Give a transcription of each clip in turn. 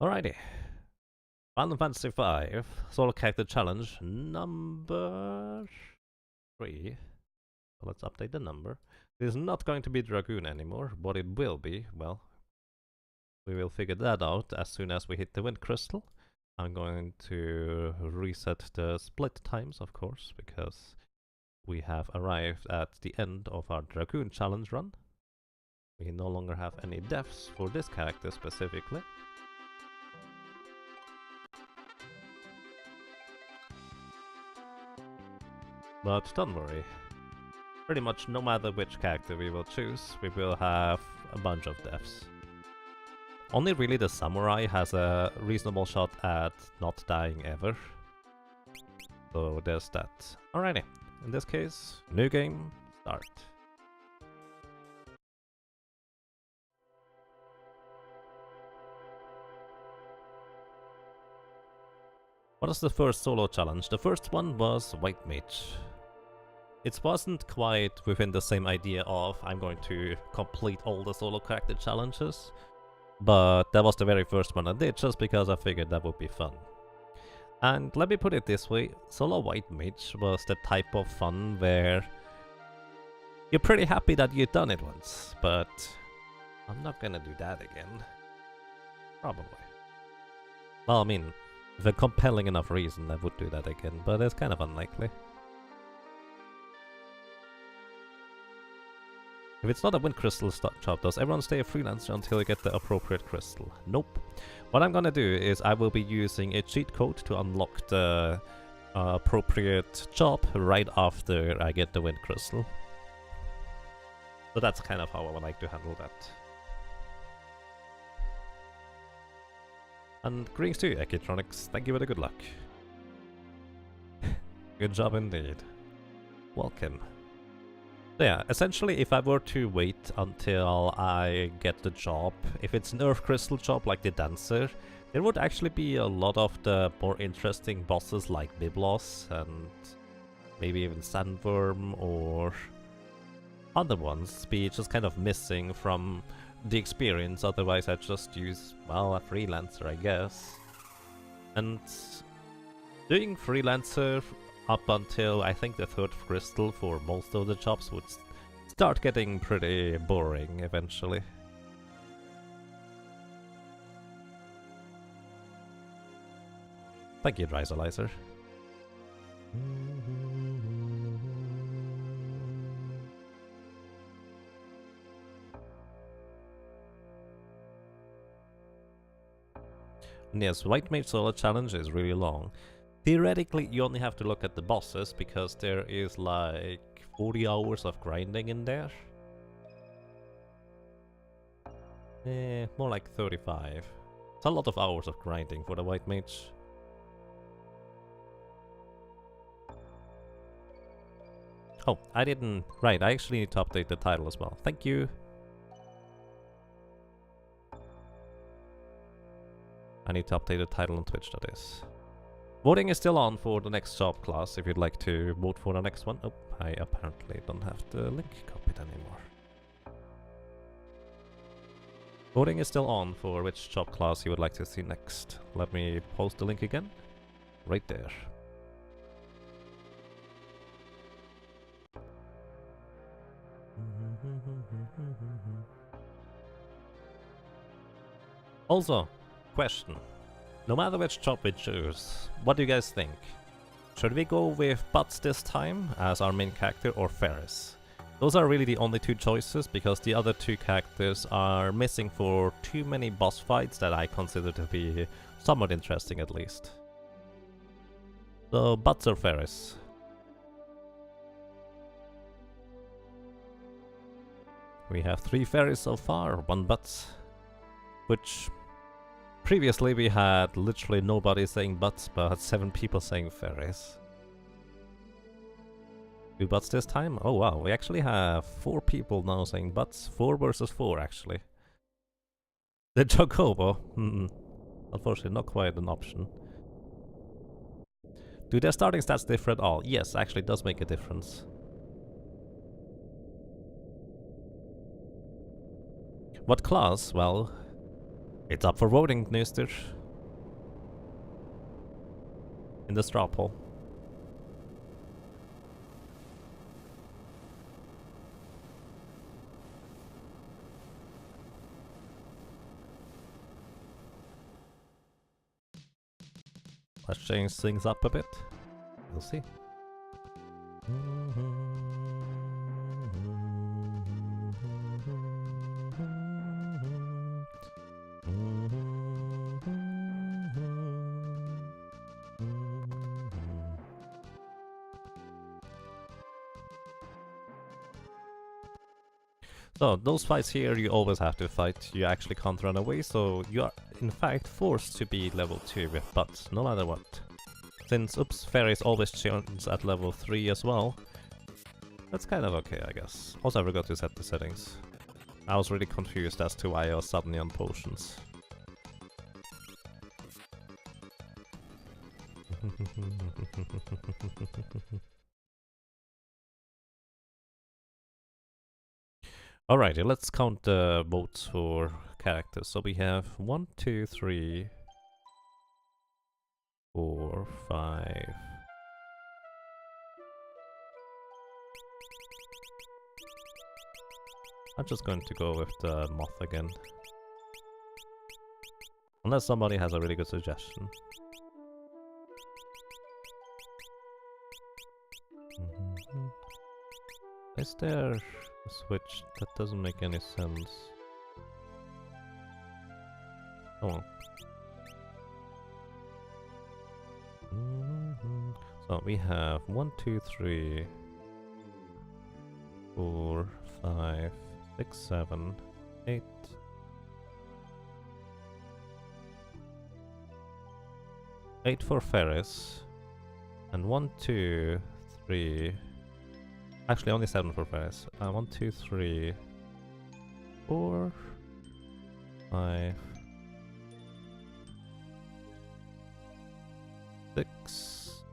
Alrighty. Final Fantasy 5 Solo Character Challenge number 3. So let's update the number. It is not going to be Dragoon anymore. What it will be, well, we will figure that out as soon as we hit the Wind Crystal. I'm going to reset the split times, of course, because we have arrived at the end of our Dragoon challenge run. We no longer have any deaths for this character specifically. But don't worry, pretty much no matter which character we will choose, we will have a bunch of deaths. Only really the samurai has a reasonable shot at not dying ever. So there's that. Alrighty, in this case, new game, start. What is the first solo challenge? The first one was White Mage. It wasn't quite within the same idea of I'm going to complete all the solo character challenges, but that was the very first one I did just because I figured that would be fun. And let me put it this way, solo White Mage was the type of fun where you're pretty happy that you've done it once, but I'm not gonna do that again. Probably. Well, I mean, with a compelling enough reason I would do that again, but it's kind of unlikely. If it's not a Wind Crystal job, does everyone stay a freelancer until you get the appropriate crystal? Nope. What I'm gonna do is I will be using a cheat code to unlock the appropriate job right after I get the Wind Crystal. So that's kind of how I would like to handle that. And greetings to you, Ekitronics. Thank you for the good luck. Good job indeed. Welcome. So yeah, essentially if I were to wait until I get the job, if it's an Earth Crystal job like the Dancer, there would actually be a lot of the more interesting bosses like Biblos and maybe even Sandworm or other ones be just kind of missing from the experience. Otherwise I'd just use, well, a freelancer, I guess. And doing freelancer up until I think the third crystal for most of the jobs would start getting pretty boring eventually. Thank you, Dryzalizer. Yes, White Mage Solo Challenge is really long. Theoretically, you only have to look at the bosses, because there is like 40 hours of grinding in there. More like 35. It's a lot of hours of grinding for the White Mage. Oh, I didn't... Right, I actually need to update the title as well. Thank you! I need to update the title on Twitch, that is. Voting is still on for the next job class, if you'd like to vote for the next one. Oh, I apparently don't have the link copied anymore. Voting is still on for which job class you would like to see next. Let me post the link again. Right there. Also, question. No matter which job we choose, what do you guys think? Should we go with Butts this time as our main character or Ferris? Those are really the only two choices, because the other two characters are missing for too many boss fights that I consider to be somewhat interesting at least. So Butts or Ferris? We have 3 Ferris so far, 1 Butts, which... Previously we had literally nobody saying Butts, but 7 people saying Ferris. 2 Butts this time? Oh wow, we actually have 4 people now saying Butts. 4 versus 4 actually. The Chocobo? Unfortunately not quite an option. Do their starting stats differ at all? Yes, actually it does make a difference. What class? Well... It's up for voting, Newster. in the straw poll. Let's change things up a bit. We'll see. So, those fights here you always have to fight, you actually can't run away, so you are in fact forced to be level 2 with butts, no matter what. Since, oops, fairies always change at level 3 as well, that's kind of okay, I guess. Also, I forgot to set the settings. I was really confused as to why I was suddenly on potions. Alrighty, let's count the votes for characters. So we have 1, 2, 3, 4, 5. I'm just going to go with the moth again. Unless somebody has a really good suggestion. Is there a switch? That doesn't make any sense. Oh well. So we have 1, 2, 3, 4, 5, 6, 7, 8. Eight for Ferris. And 1, 2, 3. Actually, only 7 for Ferris. 1, 2, 3, 4, 5, 6.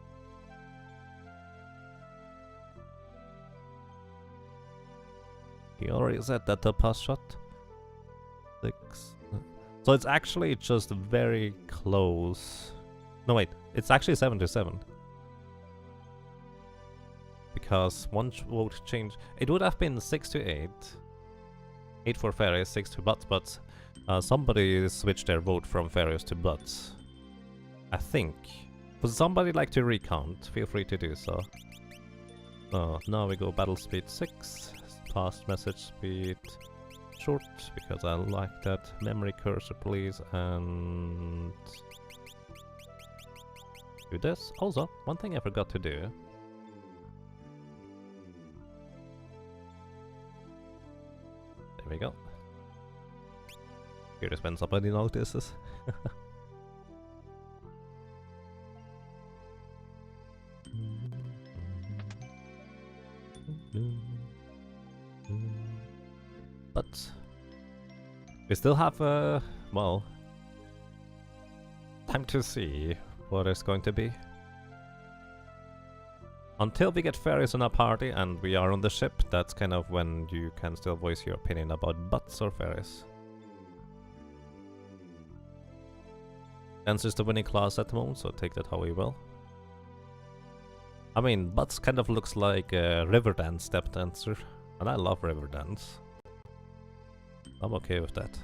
He already said that the pass shot. 6. So it's actually just very close. No, wait. It's actually 7 to 7. Because one vote change. It would have been 6 to 8. 8 for Ferris, 6 to Butts, but somebody switched their vote from Ferris to Butts. I think. Would somebody like to recount? Feel free to do so. So now we go battle speed 6, fast message speed short, because I like that. Memory cursor please, and do this. Also, one thing I forgot to do. There we go. Curious when somebody notices. But we still have well, time to see what it's going to be. Until we get fairies in our party and we are on the ship, that's kind of when you can still voice your opinion about butts or fairies. Dance is the winning class at the moment, so take that how you will. I mean, butts kind of looks like a Riverdance step dancer, and I love Riverdance. I'm okay with that.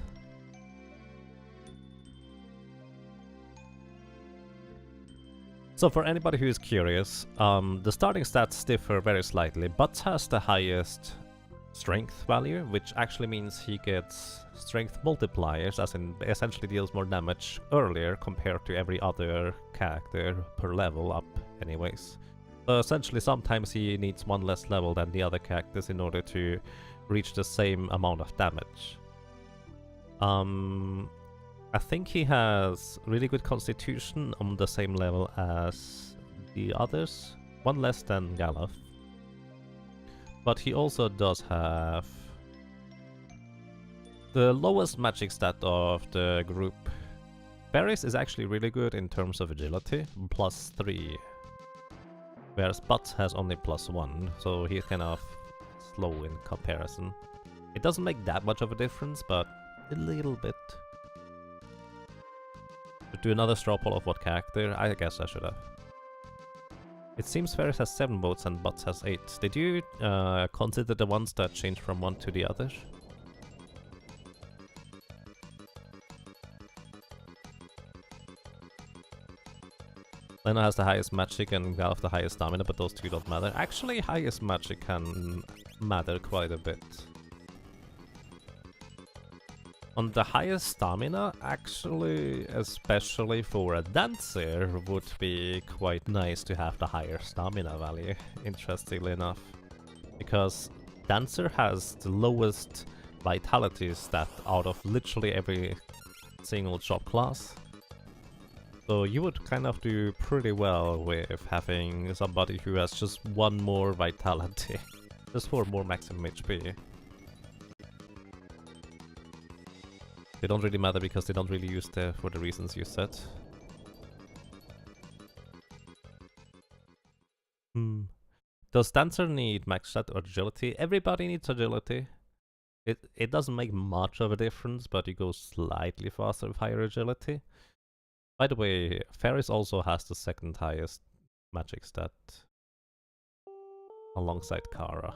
So for anybody who is curious, the starting stats differ very slightly. Butts has the highest strength value, which actually means he gets strength multipliers, as in essentially deals more damage earlier compared to every other character per level up anyways. So essentially sometimes he needs one less level than the other characters in order to reach the same amount of damage. I think he has really good constitution on the same level as the others, one less than Galuf. But he also does have the lowest magic stat of the group. Varys is actually really good in terms of agility, +3. Whereas Butts has only +1, so he's kind of slow in comparison. It doesn't make that much of a difference, but a little bit. To do another straw poll of what character? I guess I should have. It seems Ferris has 7 votes and Bots has 8. Did you consider the ones that change from one to the other? Lena has the highest magic and Galf the highest stamina, but those two don't matter. Actually, highest magic can matter quite a bit. On the highest stamina, actually, especially for a dancer, would be quite nice to have the higher stamina value, interestingly enough. Because dancer has the lowest vitality stat out of literally every single job class. So you would kind of do pretty well with having somebody who has just one more vitality, just for more maximum HP. They don't really matter because they don't really use them for the reasons you said. Does dancer need max stat or agility? Everybody needs agility. It doesn't make much of a difference, but you go slightly faster with higher agility. By the way, Ferris also has the second highest magic stat alongside Kara.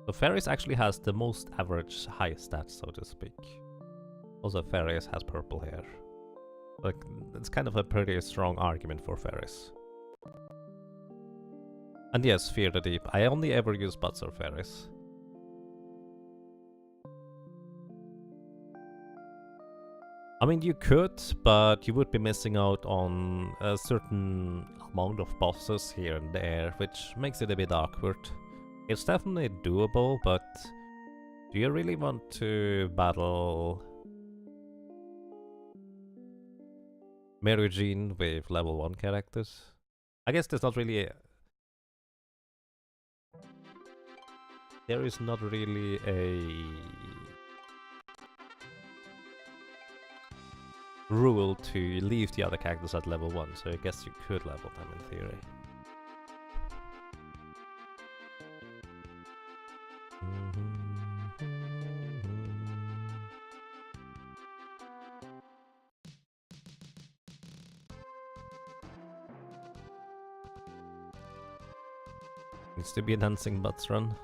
So Ferris actually has the most average high stats, so to speak. Also, Ferris has purple hair. Like, it's kind of a pretty strong argument for Ferris. And yes, Fear the Deep. I only ever use Butts or Ferris. I mean, you could, but you would be missing out on a certain amount of bosses here and there, which makes it a bit awkward. It's definitely doable, but do you really want to battle Mary Jean with level 1 characters? I guess there's not really there is not really a rule to leave the other characters at level 1, so I guess you could level them in theory. Needs to be a dancing butts run.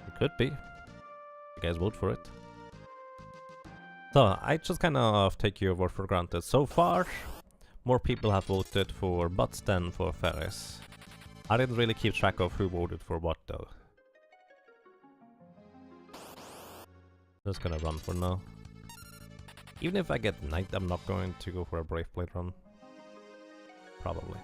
It could be. You guys vote for it. So, I just kind of take your word for granted. So far, more people have voted for Butts than for Ferris. I didn't really keep track of who voted for what though. Just gonna run for now. Even if I get Knight, I'm not going to go for a Brave Blade run. Probably.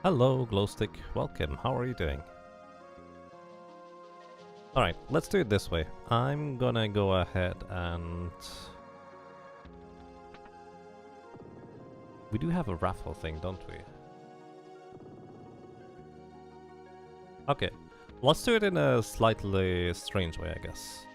Hello, Glowstick. Welcome. How are you doing? Alright, let's do it this way. I'm gonna go ahead and... we do have a raffle thing, don't we? Okay, let's do it in a slightly strange way, I guess.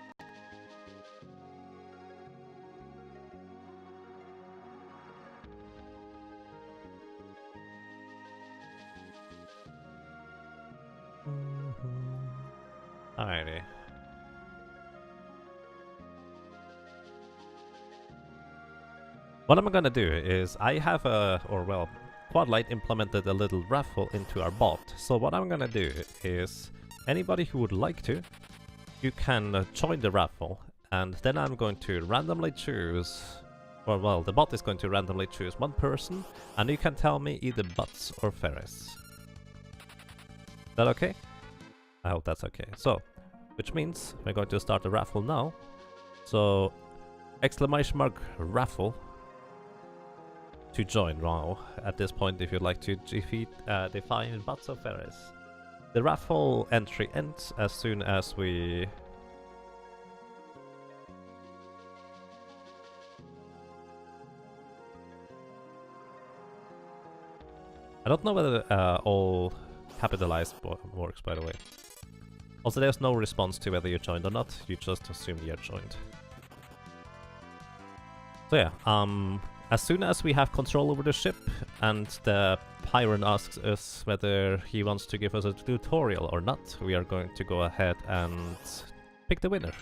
Alrighty. What I'm gonna do is, I have Quadlight implemented a little raffle into our bot. So what I'm gonna do is, anybody who would like to, you can join the raffle, and then I'm going to randomly choose, or well, the bot is going to randomly choose one person, and you can tell me either Butts or Ferris. Is that okay? I hope that's okay. So, which means we're going to start the raffle now. So, !raffle to join now at this point if you'd like to define Butts or Ferris. The raffle entry ends as soon as we... I don't know whether all capitalized works, by the way. Also, there's no response to whether you joined or not, you just assume you're joined. So yeah, as soon as we have control over the ship and the Pyron asks us whether he wants to give us a tutorial or not, we are going to go ahead and pick the winner.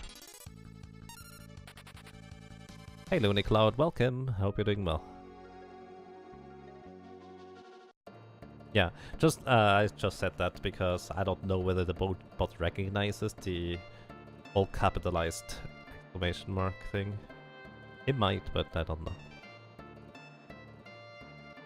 Hey Looney Cloud, welcome, hope you're doing well. Yeah, I just said that because I don't know whether the bot recognizes the all capitalized exclamation mark thing. It might, but I don't know.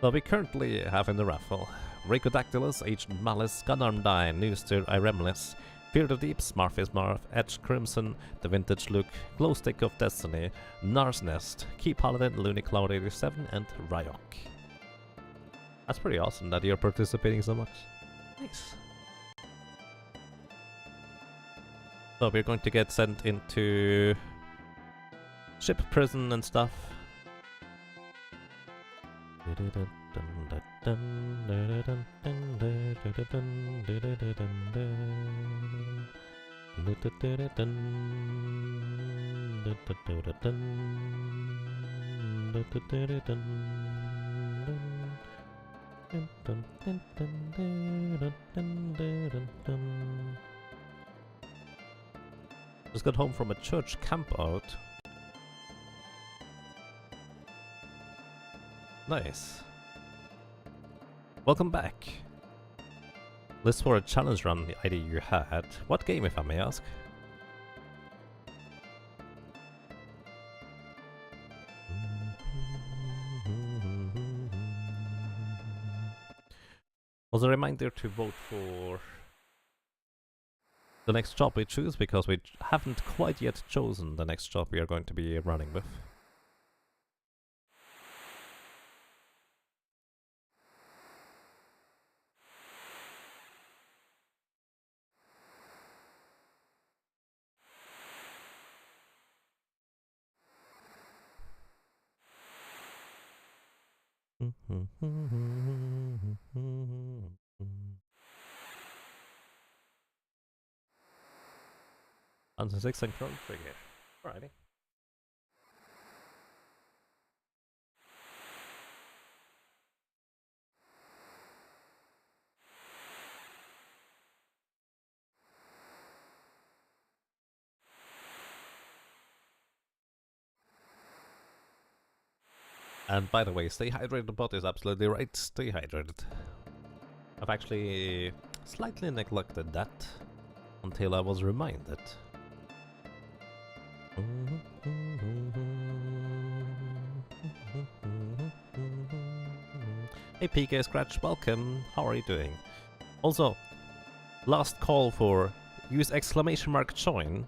So we currently have in the Raffle Ricodactylus, Agent Malice, Gunarm Dine, Nooster, Iremlis, Fear the Deep, Smarf is Marf, Edge Crimson, The Vintage Look, Glowstick of Destiny, Nars Nest, Key Paladin, Looney Cloud 87, and Ryok. That's pretty awesome that you're participating so much. Nice. So we're going to get sent into ship prison and stuff. Just got home from a church campout. Nice. Welcome back. List for a challenge run the idea you had. What game, if I may ask? Also a reminder to vote for the next job we choose, because we haven't quite yet chosen the next job we are going to be running with. Under 6 and Chrome Trigger. Alrighty. And by the way, stay hydrated, bot is absolutely right, stay hydrated. I've actually slightly neglected that until I was reminded. Hey PK Scratch, welcome, how are you doing? Also, last call for use exclamation mark join,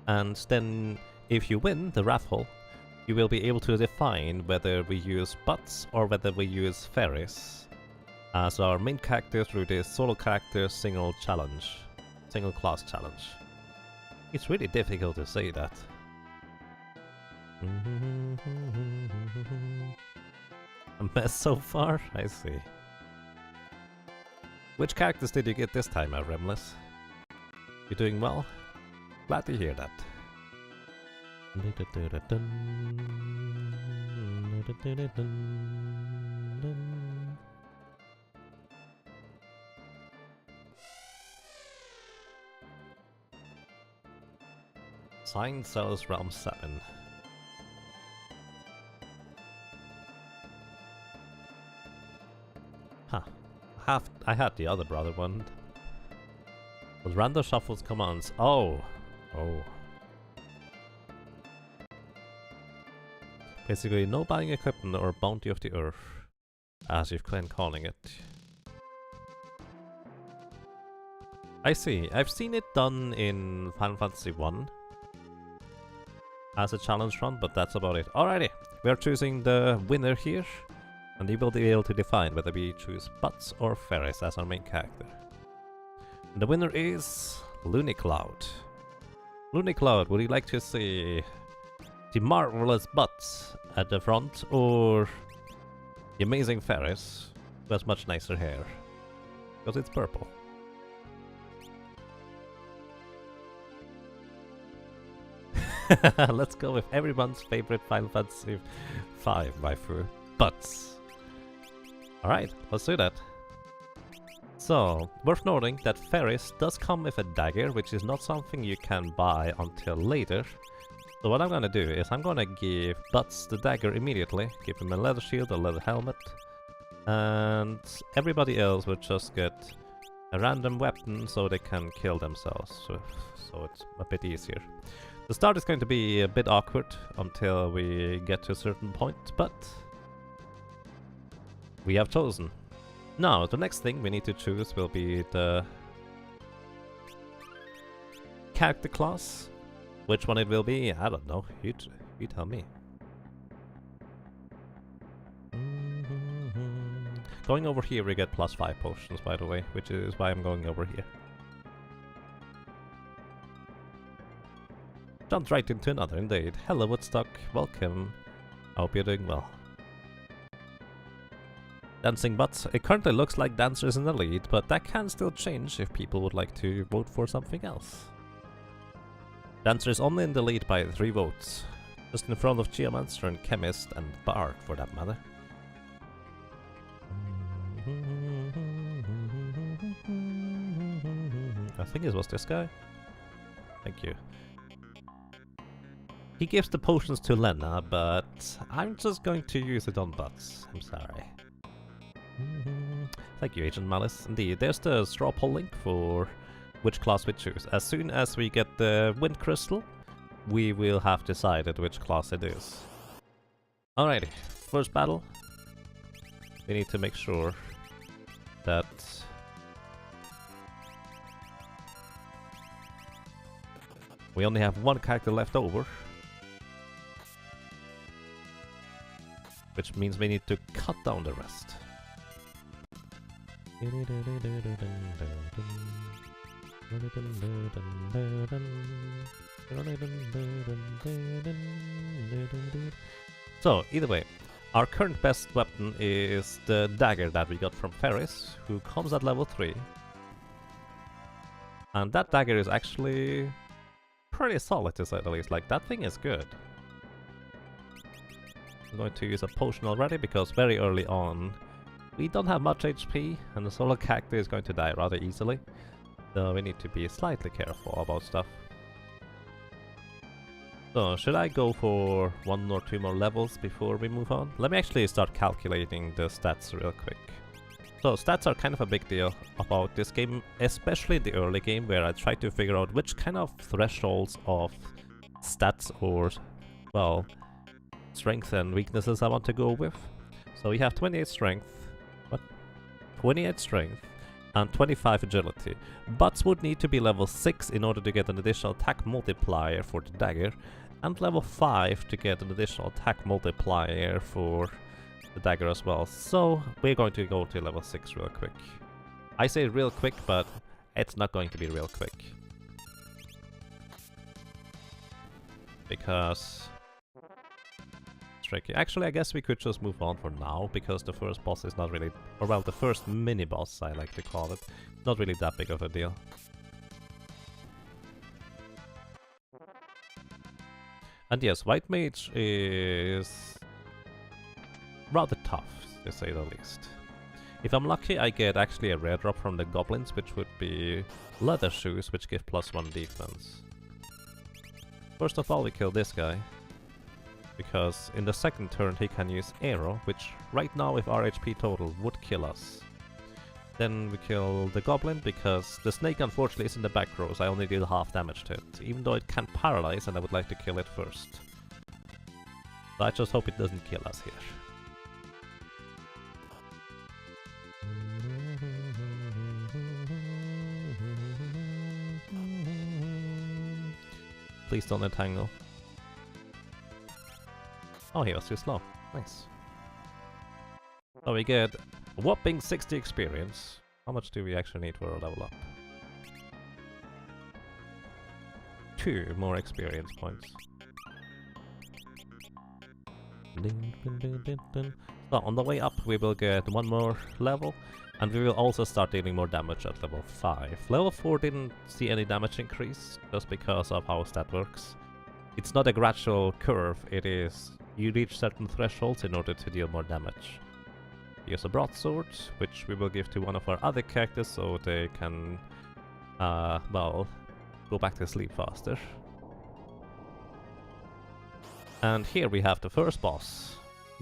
and then if you win the raffle, you will be able to define whether we use bots or whether we use fairies as our main character through this solo character single class challenge. It's really difficult to say that. A mess so far? I see. Which characters did you get this time, Remless? You doing well? Glad to hear that. Sign sells Realm 7. Huh. I had the other brother one. But random shuffles commands. Oh. Oh. Basically, no buying equipment or bounty of the earth, as you've been calling it. I see. I've seen it done in Final Fantasy 1 as a challenge run, but that's about it. Alrighty, we are choosing the winner here, and you will be able to define whether we choose bots or fairies as our main character. And the winner is Looney Cloud. Looney Cloud, would you like to see the marvelous bots at the front, or the amazing fairies who has much nicer hair? because it's purple. Let's go with everyone's favorite Final Fantasy 5 waifu, butts. Alright, let's do that. So, worth noting that Ferris does come with a dagger, which is not something you can buy until later. So what I'm gonna do is I'm gonna give Butts the dagger immediately, give him a leather shield, a leather helmet, and everybody else will just get a random weapon so they can kill themselves, so it's a bit easier. The start is going to be a bit awkward until we get to a certain point, but we have chosen. Now, the next thing we need to choose will be the character class. Which one it will be, I don't know. You tell me. Going over here we get +5 potions, by the way, which is why I'm going over here. Jumped right into another, indeed. Hello Woodstock, welcome. I hope you're doing well. Dancing Butts. It currently looks like Dancer is in the lead, but that can still change if people would like to vote for something else. Dancer is only in the lead by 3 votes, just in front of Geomancer and Chemist and Bard for that matter. I think it was this guy. Thank you. He gives the potions to Lena, but I'm just going to use it on Butts. I'm sorry. Thank you, Agent Malice. Indeed, there's the straw poll link for which class we choose. As soon as we get the Wind Crystal, we will have decided which class it is. Alrighty, first battle. We need to make sure that we only have one character left over, which means we need to cut down the rest. So, either way, our current best weapon is the dagger that we got from Ferris, who comes at level 3. And that dagger is actually pretty solid, to say the least. Like, that thing is good. I'm going to use a potion already, because very early on we don't have much HP, and the solo character is going to die rather easily. So we need to be slightly careful about stuff. So, should I go for 1 or 2 more levels before we move on? Let me actually start calculating the stats real quick. So, stats are kind of a big deal about this game, especially the early game, where I try to figure out which kind of thresholds of stats or, well, strength and weaknesses I want to go with. So we have 28 strength, 28 strength, and 25 agility. Butts would need to be level 6 in order to get an additional attack multiplier for the dagger, and level 5 to get an additional attack multiplier for the dagger as well. So we're going to go to level 6 real quick. I say real quick, but it's not going to be real quick. Because tricky. Actually, I guess we could just move on for now, because the first boss is not really, or well, the first mini-boss, I like to call it, not really that big of a deal. And yes, White Mage is rather tough, to say the least. If I'm lucky, I get actually a rare drop from the goblins, which would be leather shoes, which give +1 defense. First of all, we kill this guy, because in the second turn he can use arrow, which right now with our HP total would kill us. Then we kill the goblin, because the snake unfortunately is in the back row, so I only deal half damage to it, even though it can paralyze and I would like to kill it first. So I just hope it doesn't kill us here. Please don't entangle. Oh, he was too slow. Nice. So we get a whopping 60 experience. How much do we actually need for a level up? 2 more experience points. So on the way up we will get one more level, and we will also start dealing more damage at level 5. Level 4 didn't see any damage increase, just because of how stat works. It's not a gradual curve, it is you reach certain thresholds in order to deal more damage. Use a broadsword, which we will give to one of our other characters so they can, well, go back to sleep faster. And here we have the first boss.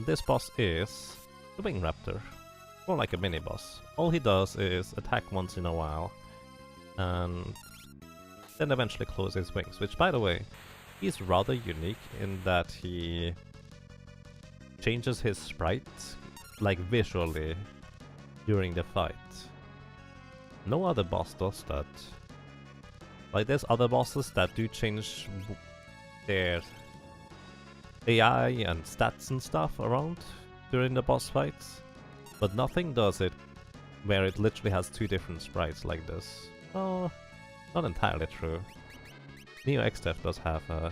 This boss is the Wing Raptor, more like a mini-boss. All he does is attack once in a while, and then eventually close his wings, which, by the way, he's rather unique in that he changes his sprite, like visually, during the fight. No other boss does that. Like, there's other bosses that do change their AI and stats and stuff around during the boss fights, but nothing does it where it literally has two different sprites like this. Oh, not entirely true. Neo X-Death does have a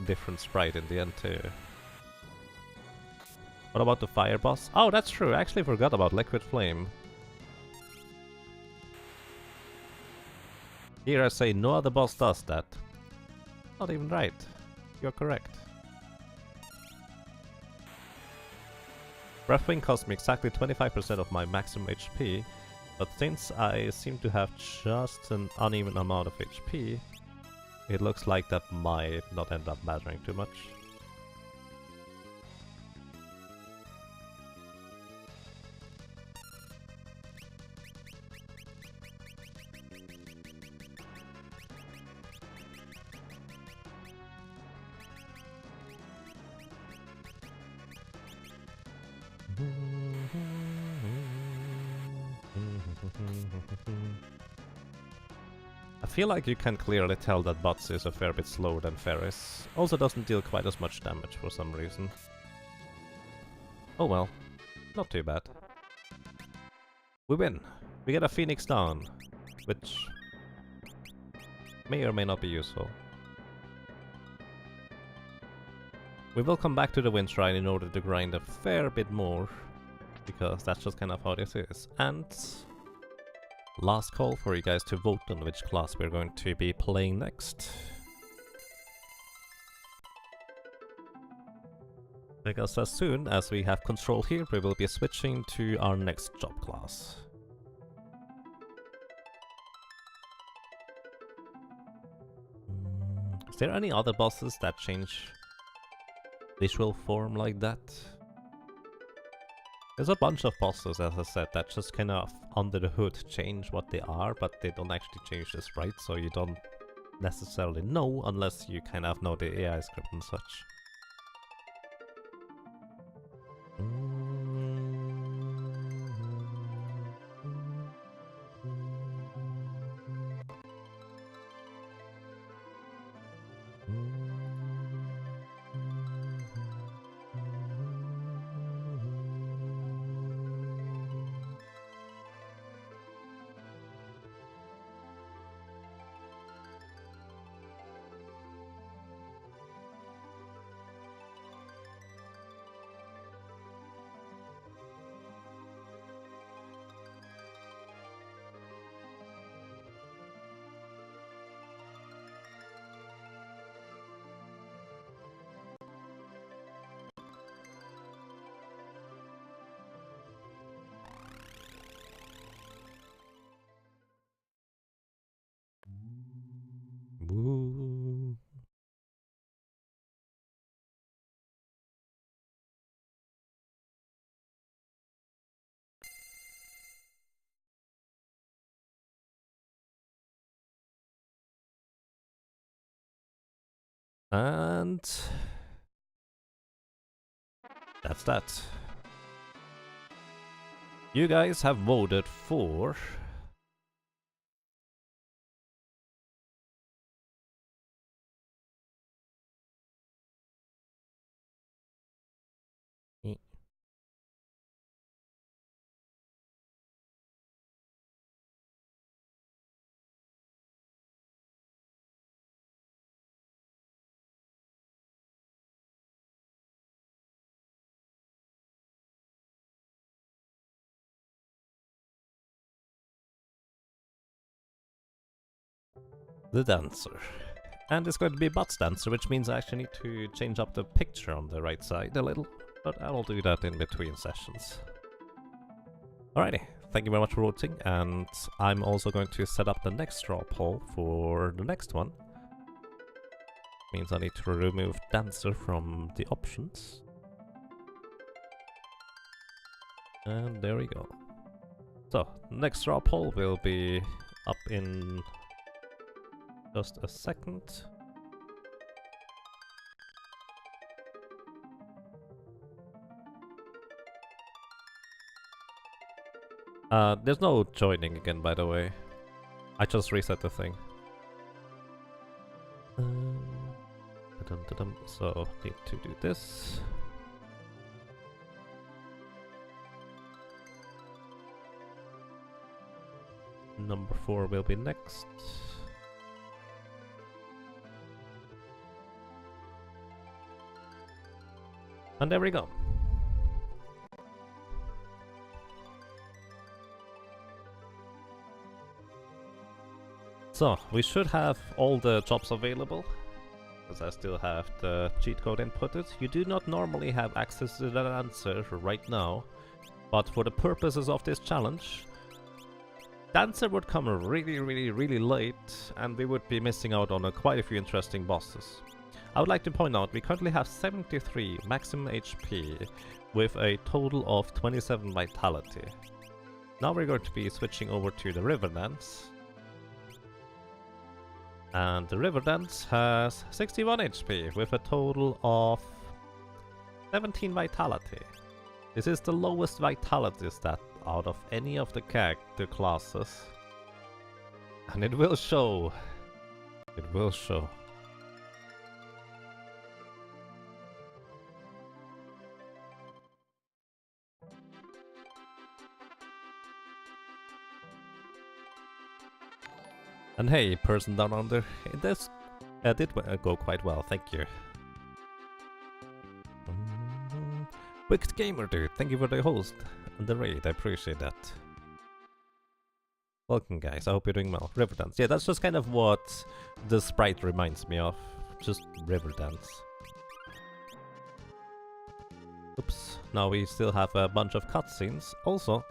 different sprite in the end too. What about the fire boss? Oh, that's true, I actually forgot about Liquid Flame. Here I say no other boss does that. Not even right. You're correct. Breathwing cost me exactly 25% of my maximum HP, but since I seem to have just an uneven amount of HP, it looks like that might not end up mattering too much. I feel like you can clearly tell that Bots is a fair bit slower than Ferris. Also doesn't deal quite as much damage for some reason. Oh well, not too bad. We win. We get a Phoenix down, which may or may not be useful. We will come back to the Wind Shrine in order to grind a fair bit more, because that's just kind of how this is. And last call for you guys to vote on which class we're going to be playing next. Because as soon as we have control here, we will be switching to our next job class. Is there any other bosses that change visual form like that? There's a bunch of bosses, as I said, that just kind of under the hood change what they are, but they don't actually change the sprite, so you don't necessarily know unless you kind of know the AI script and such. Woo. And that's that. You guys have voted for the dancer. And it's going to be Butts Dancer, which means I actually need to change up the picture on the right side a little. But I will do that in between sessions. Alrighty, thank you very much for watching, and I'm also going to set up the next draw poll for the next one. Means I need to remove Dancer from the options. And there we go. So, next draw poll will be up in just a second. There's no joining again, by the way. I just reset the thing. So, need to do this. Number 4 will be next. And there we go. So, we should have all the jobs available, because I still have the cheat code inputted. You do not normally have access to that answer right now, but for the purposes of this challenge, Dancer would come really late, and we would be missing out on quite a few interesting bosses. I would like to point out we currently have 73 maximum HP with a total of 27 vitality. Now we're going to be switching over to the River Dance. And the River Dance has 61 HP with a total of 17 vitality. This is the lowest vitality stat out of any of the character classes. And it will show. It will show. And hey, person down under, it did go quite well, thank you. Wicked Gamer dude, thank you for the host and the raid, I appreciate that. Welcome guys, I hope you're doing well. River Dance, yeah, that's just kind of what the sprite reminds me of, just River Dance. Oops, now we still have a bunch of cutscenes. Also,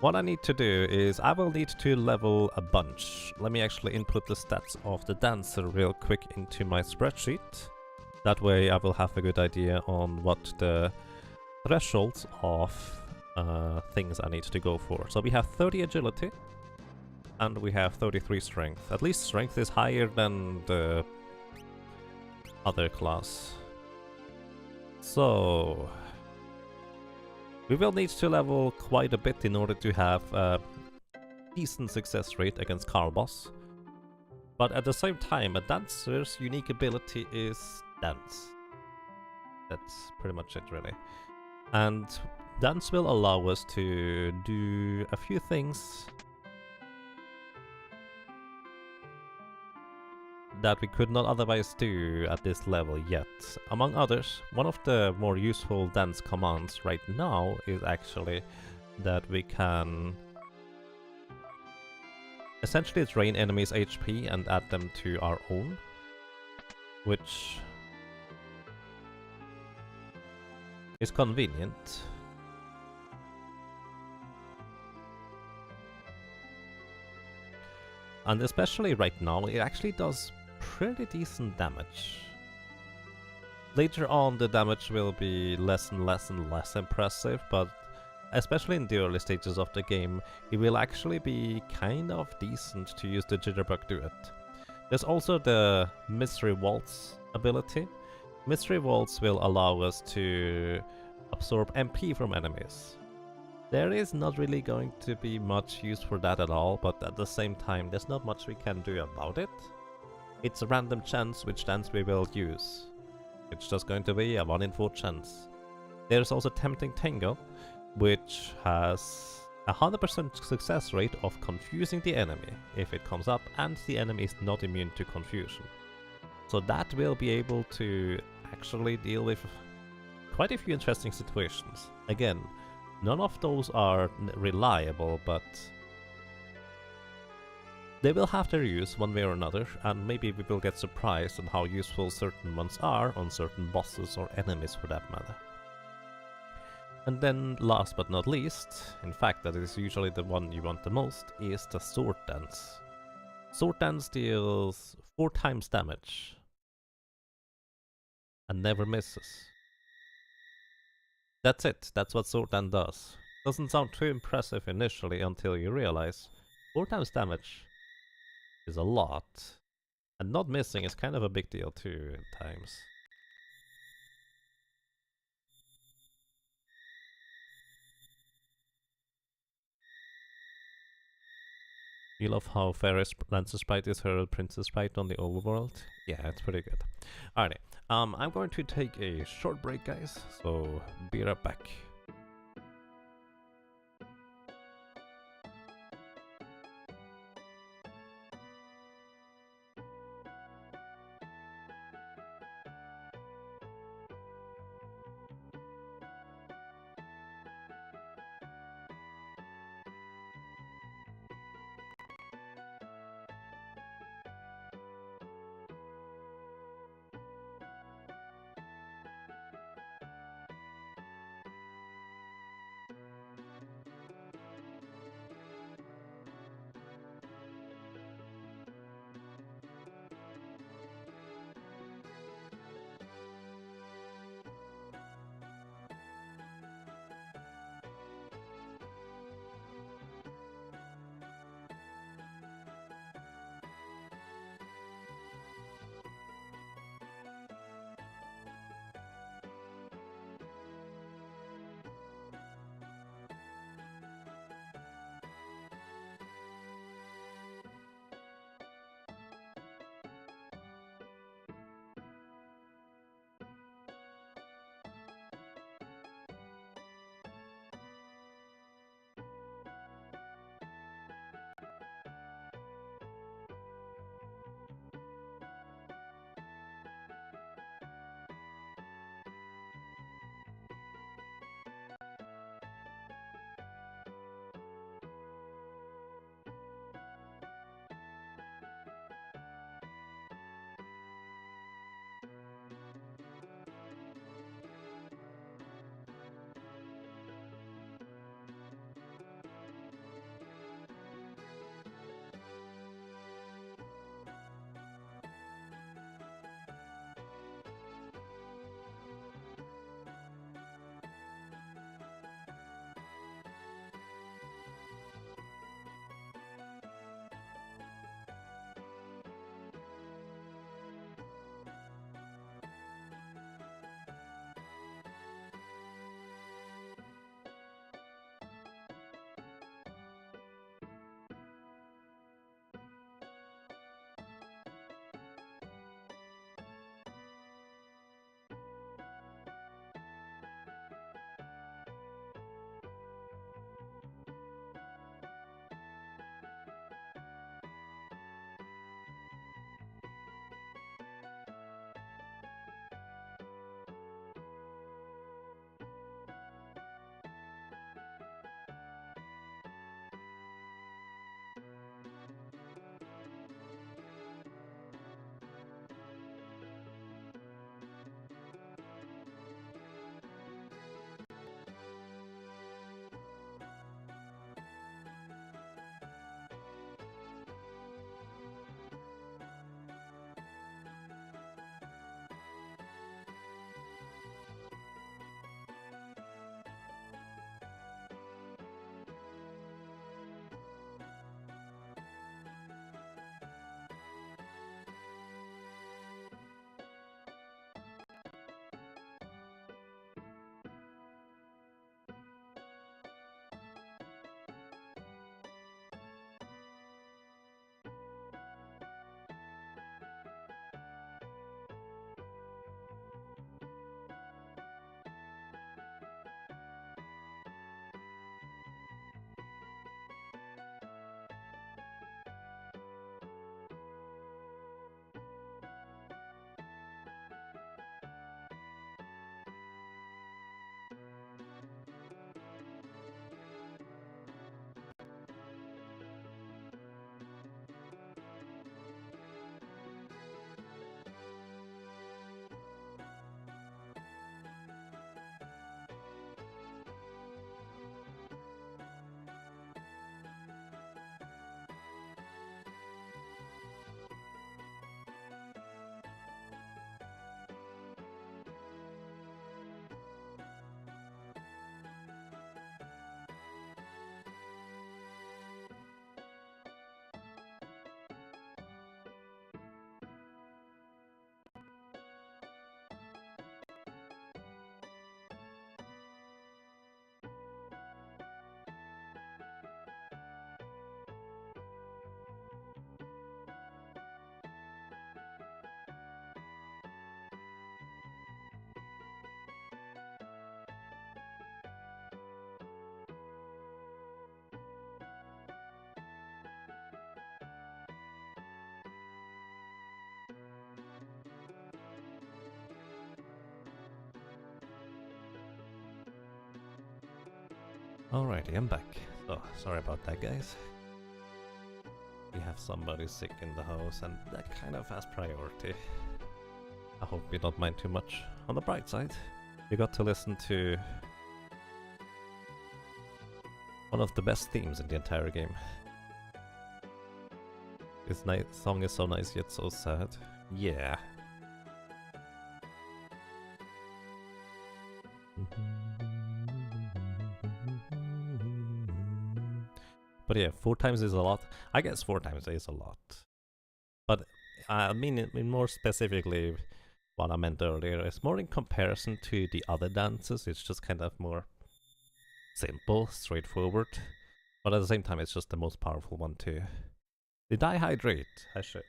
what I need to do is I will need to level a bunch. Let me actually input the stats of the dancer real quick into my spreadsheet. That way I will have a good idea on what the thresholds of things I need to go for. So we have 30 agility and we have 33 strength. At least strength is higher than the other class. So we will need to level quite a bit in order to have a decent success rate against Karlabos. But at the same time, a dancer's unique ability is dance. That's pretty much it, really. And dance will allow us to do a few things that we could not otherwise do at this level yet. Among others, one of the more useful dance commands right now is actually that we can essentially drain enemies' HP and add them to our own, which is convenient. And especially right now, it actually does pretty decent damage. Later on, the damage will be less and less impressive, but especially in the early stages of the game, it will actually be kind of decent to use the Jitterbug do it. There's also the Mystery Waltz ability. Mystery Waltz will allow us to absorb MP from enemies. There is not really going to be much use for that at all, but at the same time, there's not much we can do about it. It's a random chance which dance we will use. It's just going to be a 1 in 4 chance. There's also Tempting Tango, which has a 100% success rate of confusing the enemy if it comes up and the enemy is not immune to confusion. So that will be able to actually deal with quite a few interesting situations. Again, none of those are reliable, but They will have their use one way or another, and maybe we will get surprised on how useful certain ones are on certain bosses or enemies for that matter. And then last but not least, in fact that is usually the one you want the most, is the Sword Dance. Sword Dance deals 4 times damage and never misses. That's it, that's what Sword Dance does. Doesn't sound too impressive initially until you realize 4 times damage is a lot, and not missing is kind of a big deal too at times. You love how Ferris Lancer Sprite is her Princess Sprite on the overworld? Yeah, it's pretty good. Alrighty, I'm going to take a short break, guys, so be right back. Alrighty, I'm back. So, sorry about that, guys. We have somebody sick in the house, and that kind of has priority. I hope you don't mind too much. On the bright side, you got to listen to one of the best themes in the entire game. This song is so nice yet so sad. Yeah. But yeah, 4 times is a lot. I guess 4 times is a lot. But I mean, more specifically, what I meant earlier is more in comparison to the other dances. It's just kind of more simple, straightforward. But at the same time, it's just the most powerful one too. Did I hydrate? I should.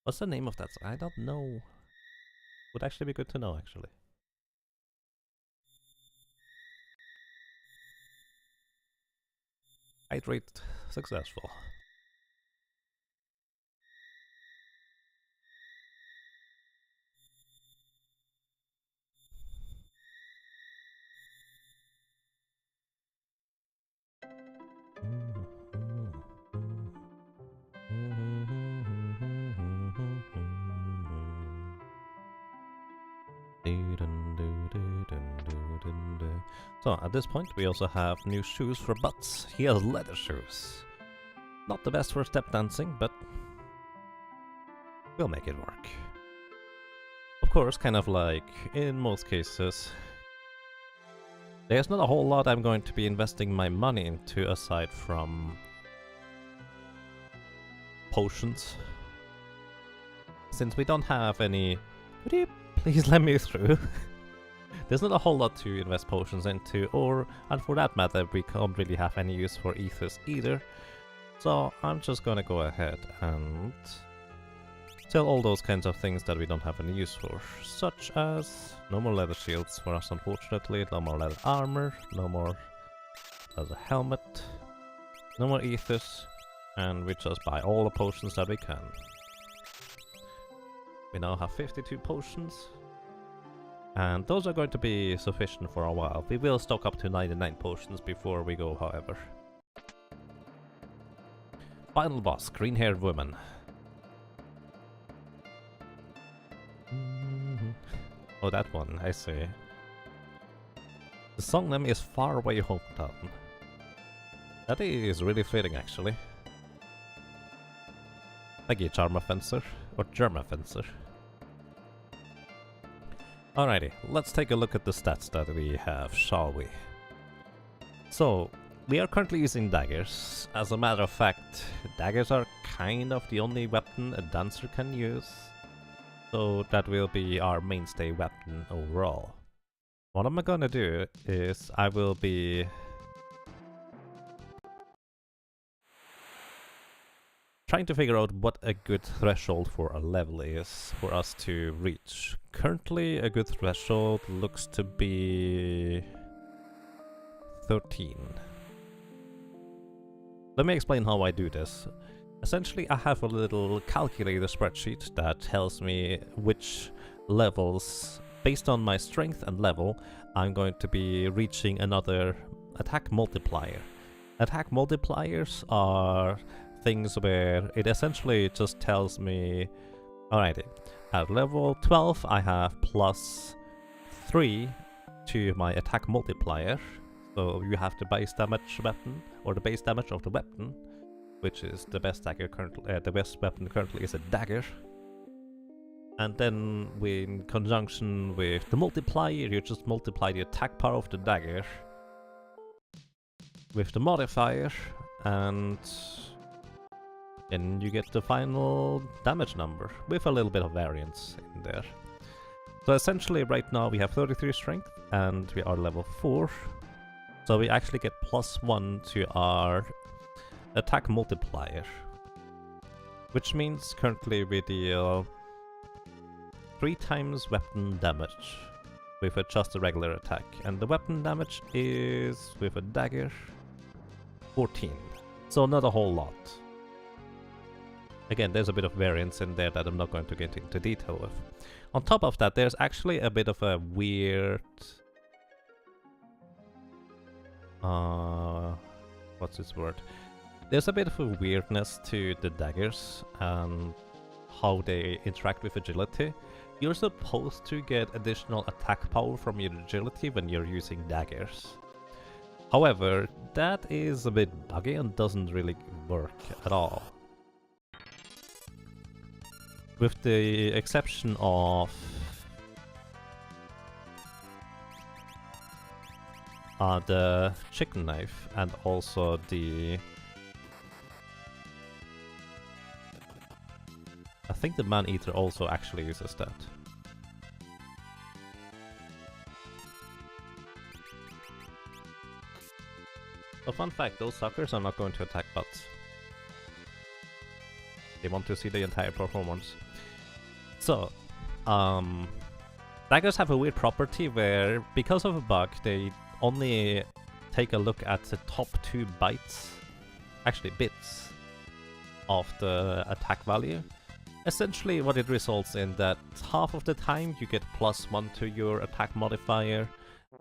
What's the name of that song? I don't know. Would actually be good to know, actually. Hydrate successful. So at this point we also have new shoes for Butts. He has leather shoes. Not the best for step dancing, but we'll make it work. Of course, kind of like in most cases, there's not a whole lot I'm going to be investing my money into aside from potions. Since we don't have any... Could you please let me through? There's not a whole lot to invest potions into, and for that matter, we can't really have any use for ethers either. So I'm just gonna go ahead and sell all those kinds of things that we don't have any use for, such as no more leather shields for us, unfortunately, no more leather armor, no more leather helmet, no more ethers, and we just buy all the potions that we can. We now have 52 potions. And those are going to be sufficient for a while. We will stock up to 99 potions before we go, however. Final boss, green-haired woman. Oh, that one, I see. The song name is Far Away Hometown. That is really fitting, actually. Thank you, Charma Fencer, or Germa Fencer. Alrighty, let's take a look at the stats that we have, shall we? So, we are currently using daggers. As a matter of fact, daggers are kind of the only weapon a dancer can use. So that will be our mainstay weapon overall. What I'm gonna do is I will be trying to figure out what a good threshold for a level is for us to reach. Currently, a good threshold looks to be 13. Let me explain how I do this. Essentially, I have a little calculator spreadsheet that tells me which levels, based on my strength and level, I'm going to be reaching another attack multiplier. Attack multipliers are things where it essentially just tells me, alrighty, at level 12 I have plus 3 to my attack multiplier, so you have the base damage weapon, or the base damage of the weapon, which is the best dagger currently, the best weapon currently is a dagger. And then in conjunction with the multiplier, you just multiply the attack power of the dagger with the modifier, and then you get the final damage number, with a little bit of variance in there. So essentially right now we have 33 strength, and we are level 4. So we actually get +1 to our attack multiplier. Which means currently we deal 3 times weapon damage with just a regular attack. And the weapon damage is, with a dagger, 14. So not a whole lot. Again, there's a bit of variance in there that I'm not going to get into detail with. On top of that, there's actually a bit of a weird... what's this word? There's a bit of a weirdness to the daggers and how they interact with agility. You're supposed to get additional attack power from your agility when you're using daggers. However, that is a bit buggy and doesn't really work at all. With the exception of the chicken knife and also the... I think the man-eater also actually uses that. A fun fact, those suckers are not going to attack bots. They want to see the entire performance. So, daggers have a weird property where, because of a bug, they only take a look at the top 2 bytes, actually bits, of the attack value. Essentially what it results in that half of the time you get +1 to your attack modifier,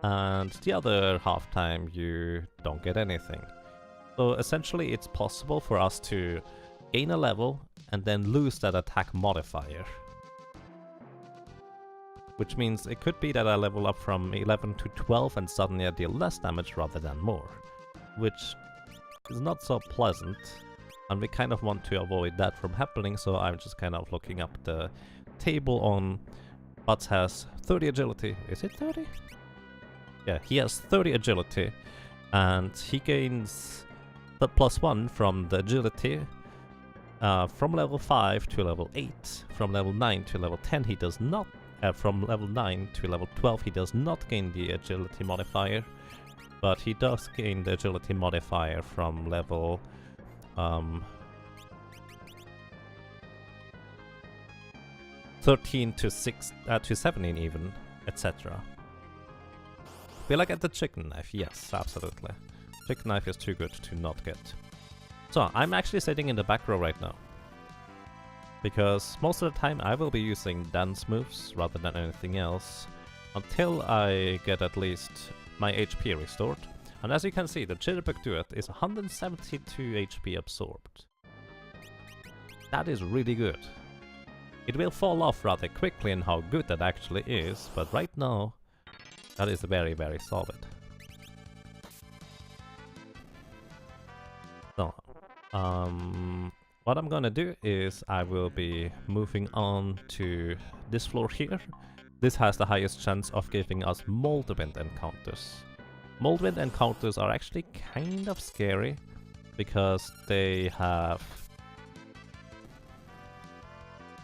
and the other half time you don't get anything. So essentially it's possible for us to gain a level and then lose that attack modifier. Which means it could be that I level up from 11 to 12 and suddenly I deal less damage rather than more. Which is not so pleasant, and we kind of want to avoid that from happening, so I'm just kind of looking up the table on Butts has 30 agility. Is it 30? Yeah, he has 30 agility, and he gains the +1 from the agility from level 5 to level 8. From level 9 to level 10 he does not. From level 9 to level 12 he does not gain the agility modifier, but he does gain the agility modifier from level 13 to 17 even, etc. Will I get the chicken knife? Yes, absolutely. Chicken knife is too good to not get. So, I'm actually sitting in the back row right now, because most of the time I will be using dance moves rather than anything else, until I get at least my HP restored. And as you can see, the Jitterbug Duet is 172 HP absorbed. That is really good. It will fall off rather quickly in how good that actually is, but right now, that is very, very solid. So, what I'm gonna do is I will be moving on to this floor here. This has the highest chance of giving us Moldwind encounters. Moldwind encounters are actually kind of scary, because they have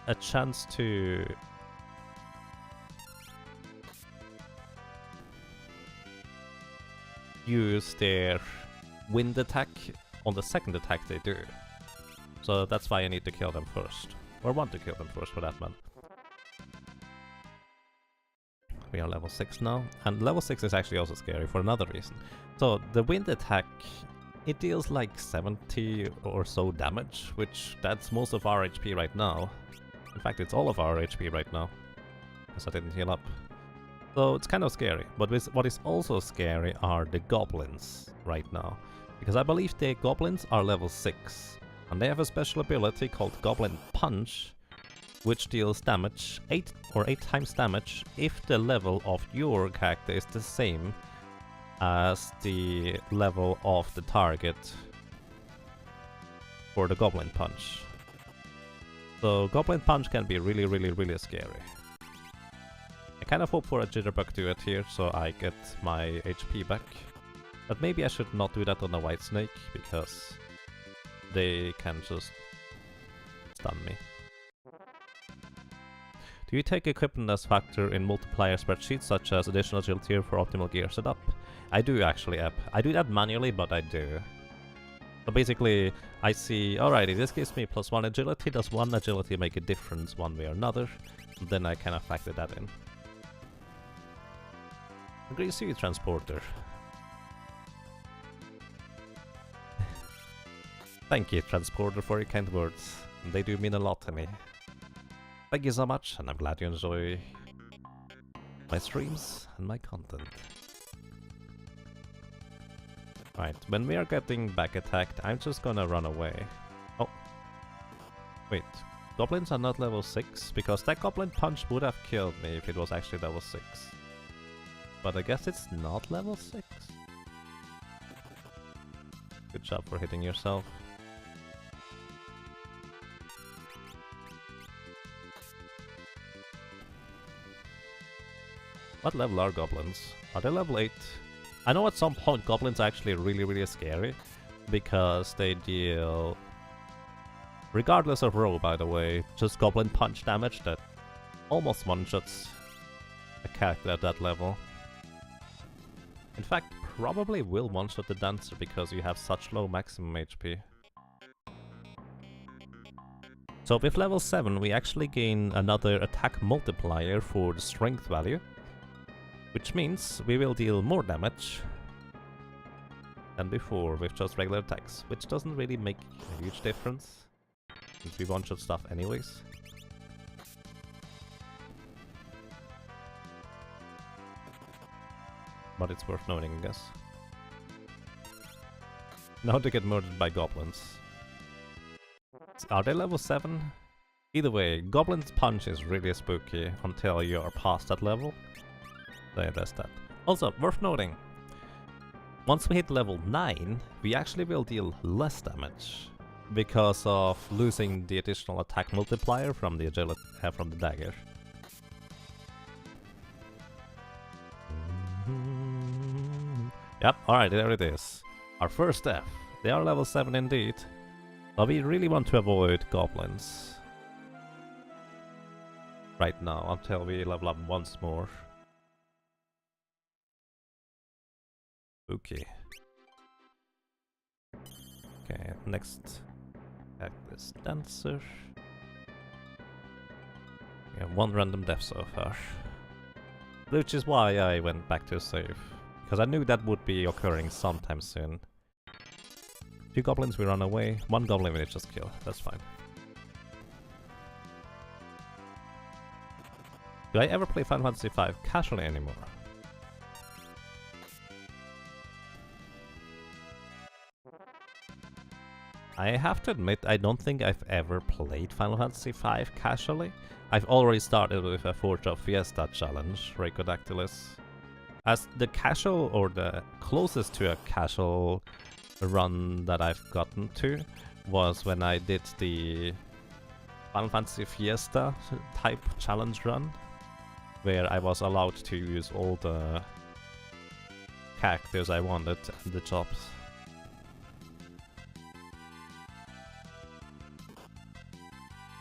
a chance to use their wind attack on the second attack they do. So that's why I need to kill them first. Or want to kill them first, for that matter. We are level 6 now, and level 6 is actually also scary for another reason. So the wind attack, it deals like 70 or so damage, which that's most of our HP right now. In fact, it's all of our HP right now, because I didn't heal up. So it's kind of scary, but what is also scary are the goblins right now, because I believe the goblins are level 6, and they have a special ability called Goblin Punch, which deals damage, 8 times damage, if the level of your character is the same as the level of the target for the Goblin Punch. So Goblin Punch can be really, really, really scary. I kind of hope for a Jitterbug Duet here, so I get my HP back. But maybe I should not do that on a White Snake, because they can just stun me. Do you take equipment as factor in multiplier spreadsheets, such as additional agility for optimal gear setup? I do actually, App. I do that manually, but I do. So basically, I see, alrighty, this gives me +1 agility. Does 1 agility make a difference one way or another? And then I kind of factor that in. Agree to you, Transporter. Thank you, Transporter, for your kind words. They do mean a lot to me. Thank you so much, and I'm glad you enjoy my streams and my content. Right, when we are getting back attacked, I'm just gonna run away. Oh. Wait, goblins are not level 6, because that goblin punch would have killed me if it was actually level 6. But I guess it's not level 6. Good job for hitting yourself. What level are goblins? Are they level 8? I know at some point goblins are actually really scary, because they deal, regardless of row by the way, just goblin punch damage that almost one-shots a character at that level. In fact, probably will one-shot the dancer because you have such low maximum HP. So with level 7 we actually gain another attack multiplier for the strength value, which means we will deal more damage than before with just regular attacks, which doesn't really make a huge difference, since we one-shot stuff anyways. But it's worth noting, I guess. Now to get murdered by goblins. Are they level 7? Either way, Goblin's Punch is really spooky until you are past that level. So yeah, that's that. Also, worth noting, once we hit level 9, we actually will deal less damage because of losing the additional attack multiplier from the agility, from the dagger. Yep, alright, there it is. Our first F. They are level 7 indeed. But we really want to avoid goblins right now until we level up once more. Okay. Okay, next act this dancer. We have one random death so far. Which is why I went back to save. Because I knew that would be occurring sometime soon. 2 goblins, we run away. 1 goblin we just kill. That's fine. Do I ever play Final Fantasy V casually anymore? I have to admit, I don't think I've ever played Final Fantasy V casually. I've already started with a Forza Fiesta challenge, Raycodactylus. As the casual, or the closest to a casual run that I've gotten to, was when I did the Final Fantasy Fiesta type challenge run, where I was allowed to use all the characters I wanted and the jobs.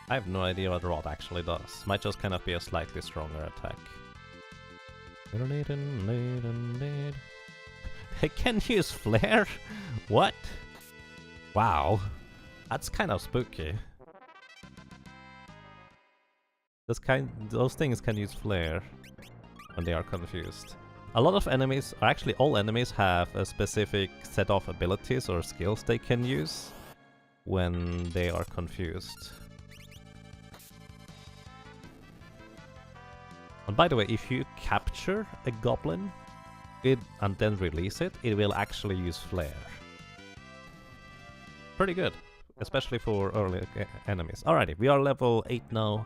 I have no idea what Rod actually does. Might just kind of be a slightly stronger attack. I can use flare? What? Wow. That's kind of spooky. Those things can use flare when they are confused. A lot of enemies, or actually all enemies, have a specific set of abilities or skills they can use when they are confused. And by the way, if you capture a goblin and then release it, it will actually use flare. Pretty good, especially for early enemies. Alrighty, we are level 8 now.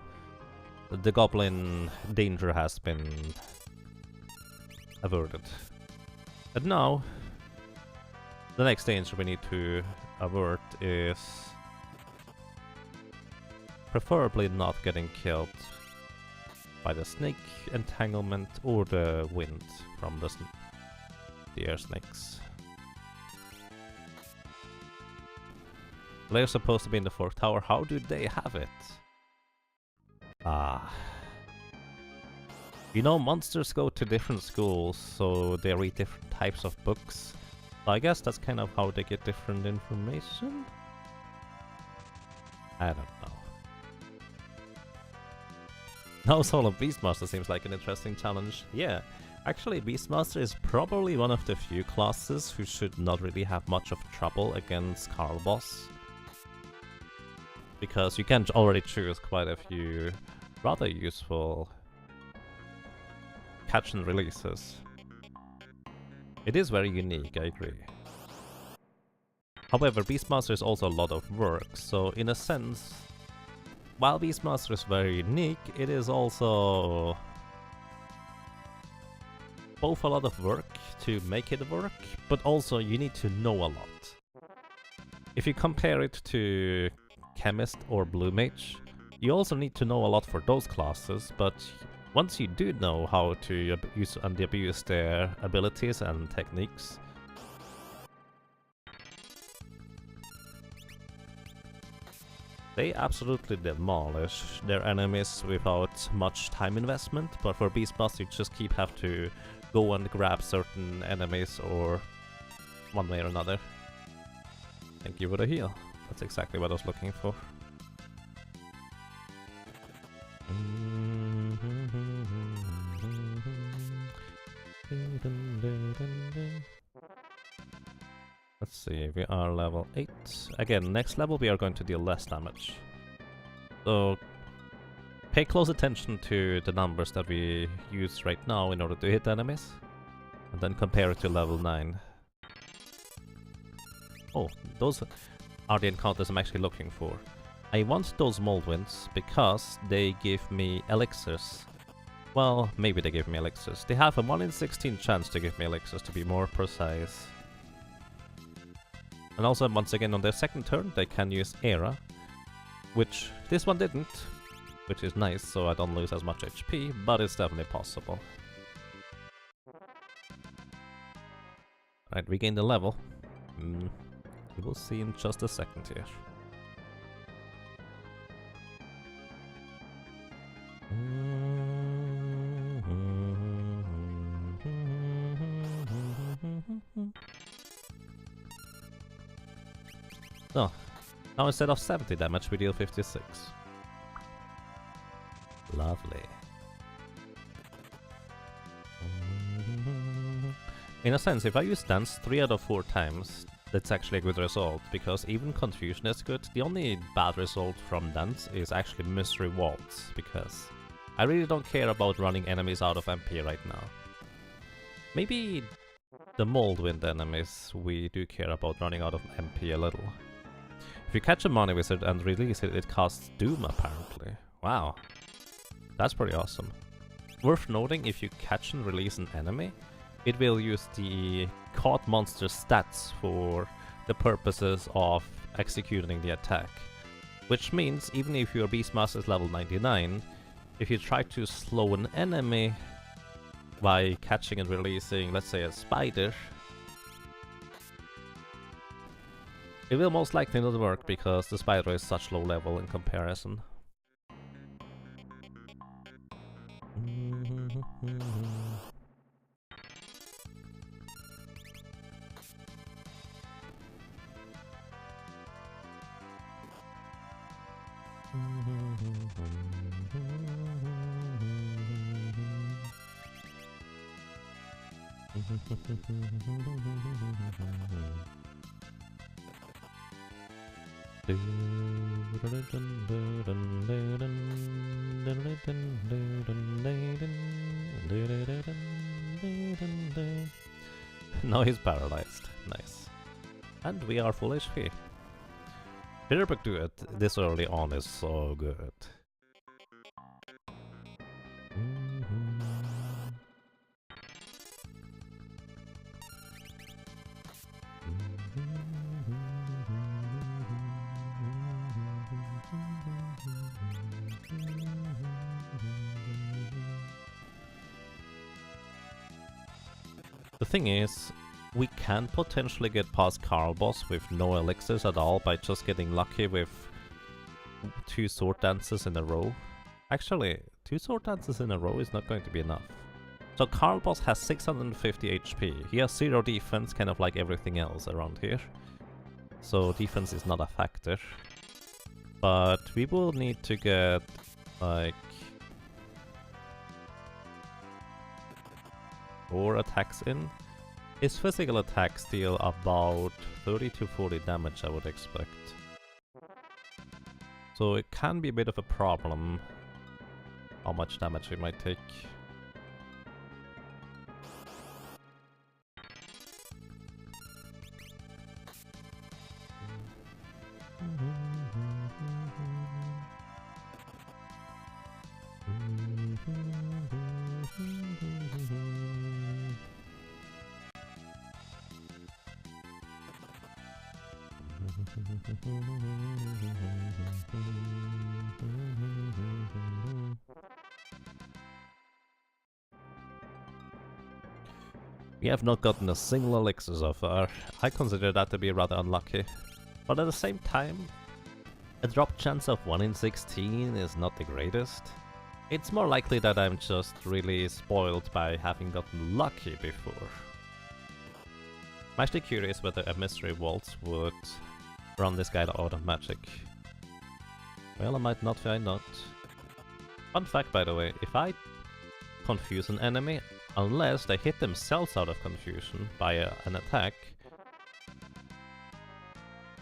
The goblin danger has been averted. And now, the next danger we need to avert is preferably not getting killed by the snake entanglement or the wind from the air snakes. They're supposed to be in the 4th tower. How do they have it? Ah. You know, monsters go to different schools, so they read different types of books. So I guess that's kind of how they get different information? I don't know. Now Soul of Beastmaster seems like an interesting challenge. Yeah, actually Beastmaster is probably one of the few classes who should not really have much of trouble against Karlabos. because you can already choose quite a few rather useful catch and releases. It is very unique, I agree. However, Beastmaster is also a lot of work, so in a sense, while Beastmaster is very unique, it is also both a lot of work to make it work, but also you need to know a lot. If you compare it to Chemist or Blue Mage, you also need to know a lot for those classes, but once you do know how to use and abuse their abilities and techniques, they absolutely demolish their enemies without much time investment, but for Beastmaster you just have to go and grab certain enemies or one way or another. Thank you for the heal. That's exactly what I was looking for. Let's see, we are level 8. Again, next level we are going to deal less damage. So pay close attention to the numbers that we use right now in order to hit enemies, and then compare it to level 9. Oh, those are the encounters I'm actually looking for. I want those Moldwinds because they give me elixirs. Well, maybe they give me elixirs. They have a 1 in 16 chance to give me elixirs, to be more precise. And also, once again, on their second turn, they can use Era, which this one didn't, which is nice, so I don't lose as much HP, but it's definitely possible. Alright, regain the level. We will see in just a second here. So, now instead of 70 damage, we deal 56. Lovely. In a sense, if I use Dance 3 out of 4 times, that's actually a good result, because even Confusion is good. The only bad result from Dance is actually Mystery Waltz, because I really don't care about running enemies out of MP right now. Maybe the Moldwind enemies we do care about running out of MP a little. If you catch a Money Wizard and release it, it casts Doom apparently. Wow. That's pretty awesome. Worth noting, if you catch and release an enemy, it will use the caught monster stats for the purposes of executing the attack. Which means, even if your Beastmaster is level 99, if you try to slow an enemy by catching and releasing, let's say, a spider, it will most likely not work because the spider is such low level in comparison. Now he's paralyzed. Nice. And we are full HP. Bitterberg do it this early on is so good. The thing is, we can potentially get past Karlabos with no elixirs at all by just getting lucky with 2 sword dances in a row. Actually, 2 sword dances in a row is not going to be enough. So Karlabos has 650 HP. He has 0 defense, kind of like everything else around here. So defense is not a factor. But we will need to get, like, 4 attacks in. His physical attacks deal about 30 to 40 damage, I would expect. So it can be a bit of a problem how much damage we might take. We have not gotten a single elixir so far. I consider that to be rather unlucky. But at the same time, a drop chance of 1 in 16 is not the greatest. It's more likely that I'm just really spoiled by having gotten lucky before. I'm actually curious whether a mystery waltz would run this guy out of magic. Well, I might not find out. Fun fact, by the way, if I confuse an enemy, unless they hit themselves out of confusion by an attack,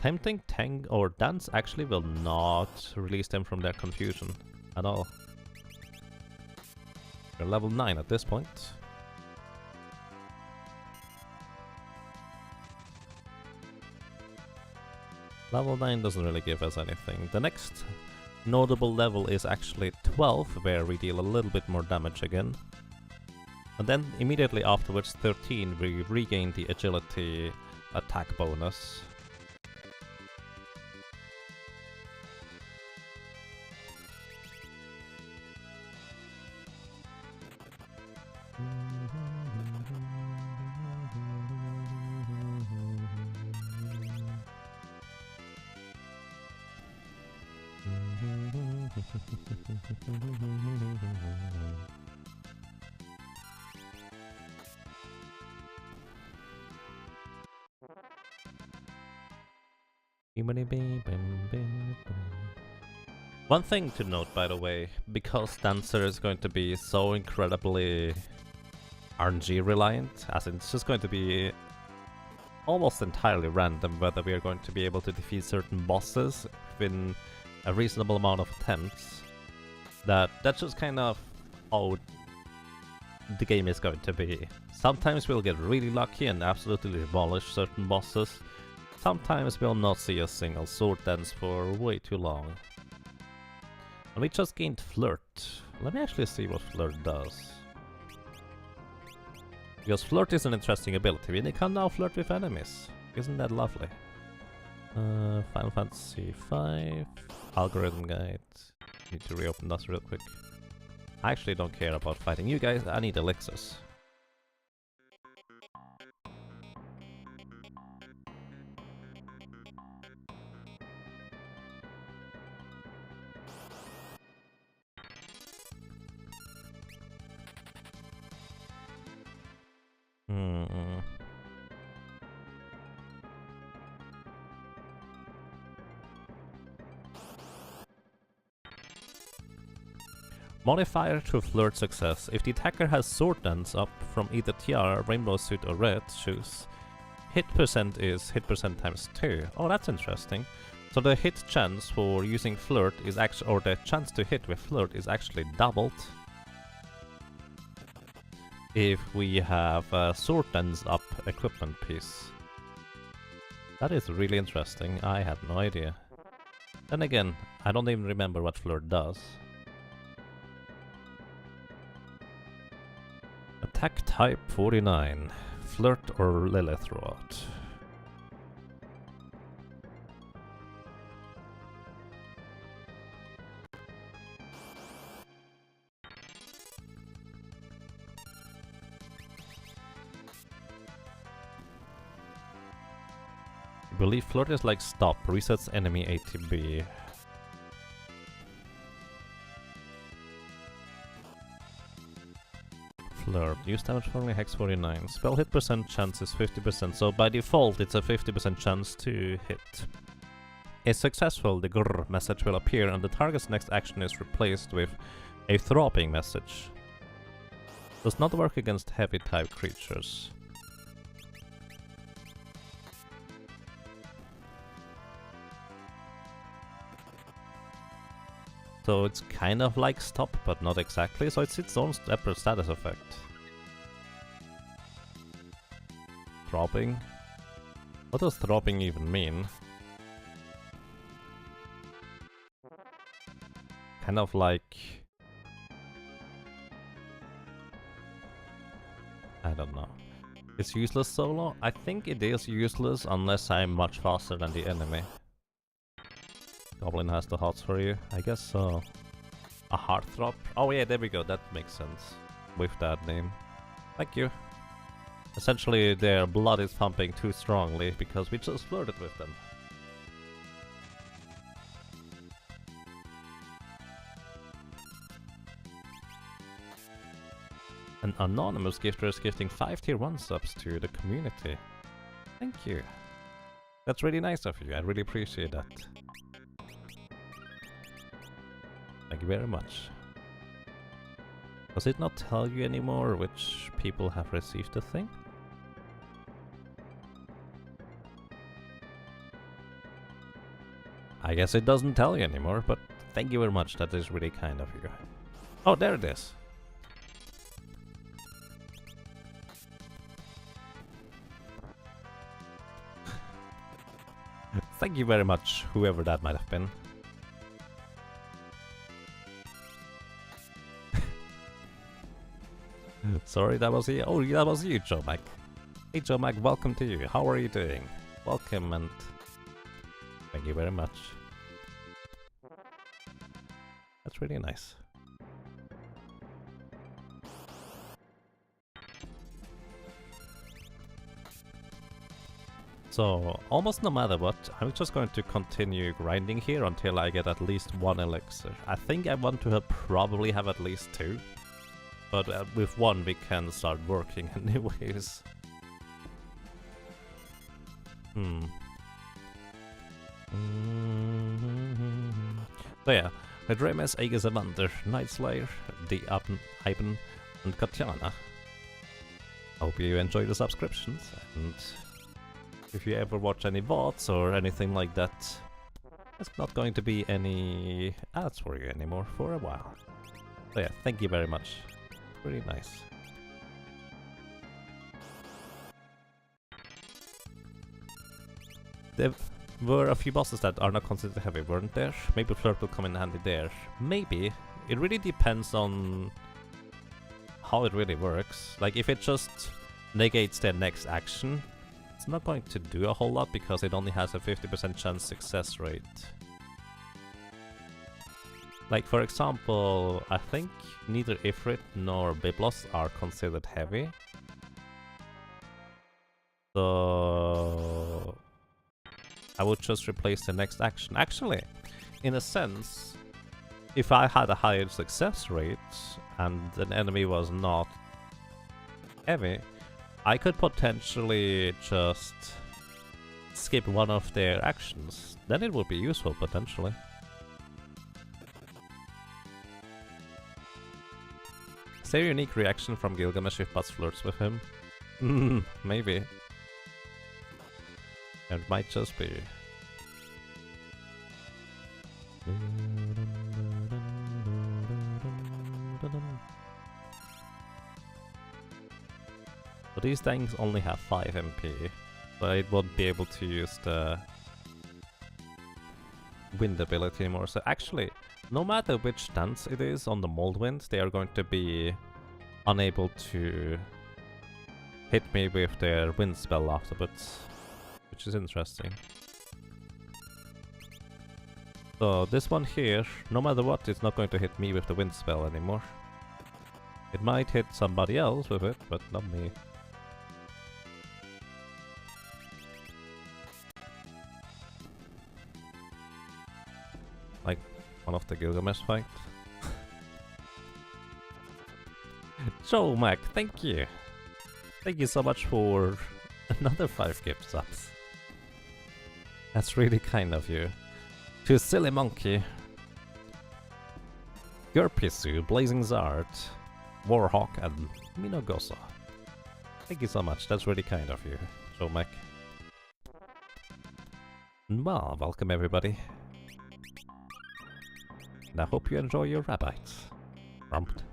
tempting, tang, or dance actually will not release them from their confusion at all. We're level 9 at this point. Level 9 doesn't really give us anything. The next notable level is actually 12, where we deal a little bit more damage again. And then immediately afterwards, 13, we regain the agility attack bonus. One thing to note, by the way, because Dancer is going to be so incredibly RNG reliant, as in it's just going to be almost entirely random whether we are going to be able to defeat certain bosses within a reasonable amount of attempts, that's just kind of how the game is going to be. Sometimes we'll get really lucky and absolutely demolish certain bosses. Sometimes we'll not see a single sword dance for way too long. And we just gained Flirt. Let me actually see what Flirt does. Because Flirt is an interesting ability, and it can now flirt with enemies. Isn't that lovely? Final Fantasy 5 Algorithm Guide. Need to reopen that real quick. I actually don't care about fighting you guys, I need elixirs. Modifier to Flirt success. If the attacker has sword dance up from either tiara, rainbow suit or red shoes, hit percent is hit percent times 2. Oh, that's interesting. So the hit chance for using Flirt is actually, or the chance to hit with Flirt is actually doubled if we have a sword dance up equipment piece. That is really interesting. I had no idea. Then again, I don't even remember what Flirt does. Attack type 49. Flirt or Lilith Rod. I believe Flirt is like stop, resets enemy ATB. Flirt. Use damage for only hex 49. Spell hit percent chance is 50%, so by default it's a 50% chance to hit. If successful, the grrr message will appear and the target's next action is replaced with a throbbing message. Does not work against heavy type creatures. So it's kind of like stop, but not exactly, so it's its own separate status effect. Throbbing? What does throbbing even mean? Kind of like... I don't know. It's useless solo? I think it is useless unless I'm much faster than the enemy. Goblin has the hots for you? I guess so. A heartthrob? Oh yeah, there we go, that makes sense. With that name. Thank you. Essentially, their blood is pumping too strongly because we just flirted with them. An anonymous gifter is gifting 5 tier 1 subs to the community. Thank you. That's really nice of you, I really appreciate that. Thank you very much. Does it not tell you anymore which people have received the thing? I guess it doesn't tell you anymore, but thank you very much, that is really kind of you. Oh, there it is! Thank you very much, whoever that might have been. Sorry, that was you. Oh, that was you, Joe Mac. Hey, Joe Mac, welcome to you. How are you doing? Welcome and thank you very much. That's really nice. So, almost no matter what, I'm just going to continue grinding here until I get at least 1 elixir. I think I want to probably have at least 2. But with 1 we can start working anyways. So yeah, Redremes, Aegis Evander, Nightslayer, the Iben, and Katjana. Hope you enjoy the subscriptions, and if you ever watch any VODs or anything like that, there's not going to be any ads for you anymore for a while. So yeah, thank you very much. Really nice. There were a few bosses that are not considered heavy, weren't there? Maybe Flirt will come in handy there. Maybe. It really depends on how it really works. Like, if it just negates their next action, it's not going to do a whole lot because it only has a 50% chance success rate. Like, for example, I think neither Ifrit nor Biblos are considered heavy. So I would just replace the next action. Actually, in a sense, if I had a higher success rate and an enemy was not heavy, I could potentially just skip one of their actions. Then it would be useful, potentially. Is there a unique reaction from Gilgamesh if Buzz flirts with him? Maybe. It might just be. But these things only have 5 MP, so I won't be able to use the wind ability anymore. So actually, no matter which stance it is on the mold wind, they are going to be unable to hit me with their wind spell afterwards, which is interesting. So this one here, no matter what, it's not going to hit me with the wind spell anymore. It might hit somebody else with it, but not me. Like one of the Gilgamesh fight. Joe Mac, thank you! Thank you so much for another 5 gift subs. That's really kind of you. To Silly Monkey, Gurpisu, Blazing Zard, Warhawk, and Minogosa. Thank you so much, that's really kind of you, Joe Mac. Well, welcome everybody. And I hope you enjoy your rabbits. Rumped.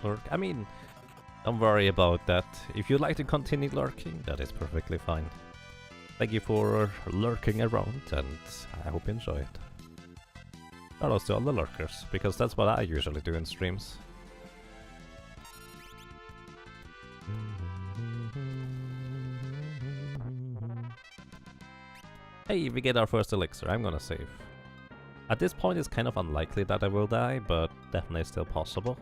Lurk. I mean, don't worry about that. If you'd like to continue lurking, that is perfectly fine. Thank you for lurking around, and I hope you enjoy it. Shout out to all the lurkers, because that's what I usually do in streams. Hey, we get our first elixir. I'm gonna save. At this point, it's kind of unlikely that I will die, but definitely still possible.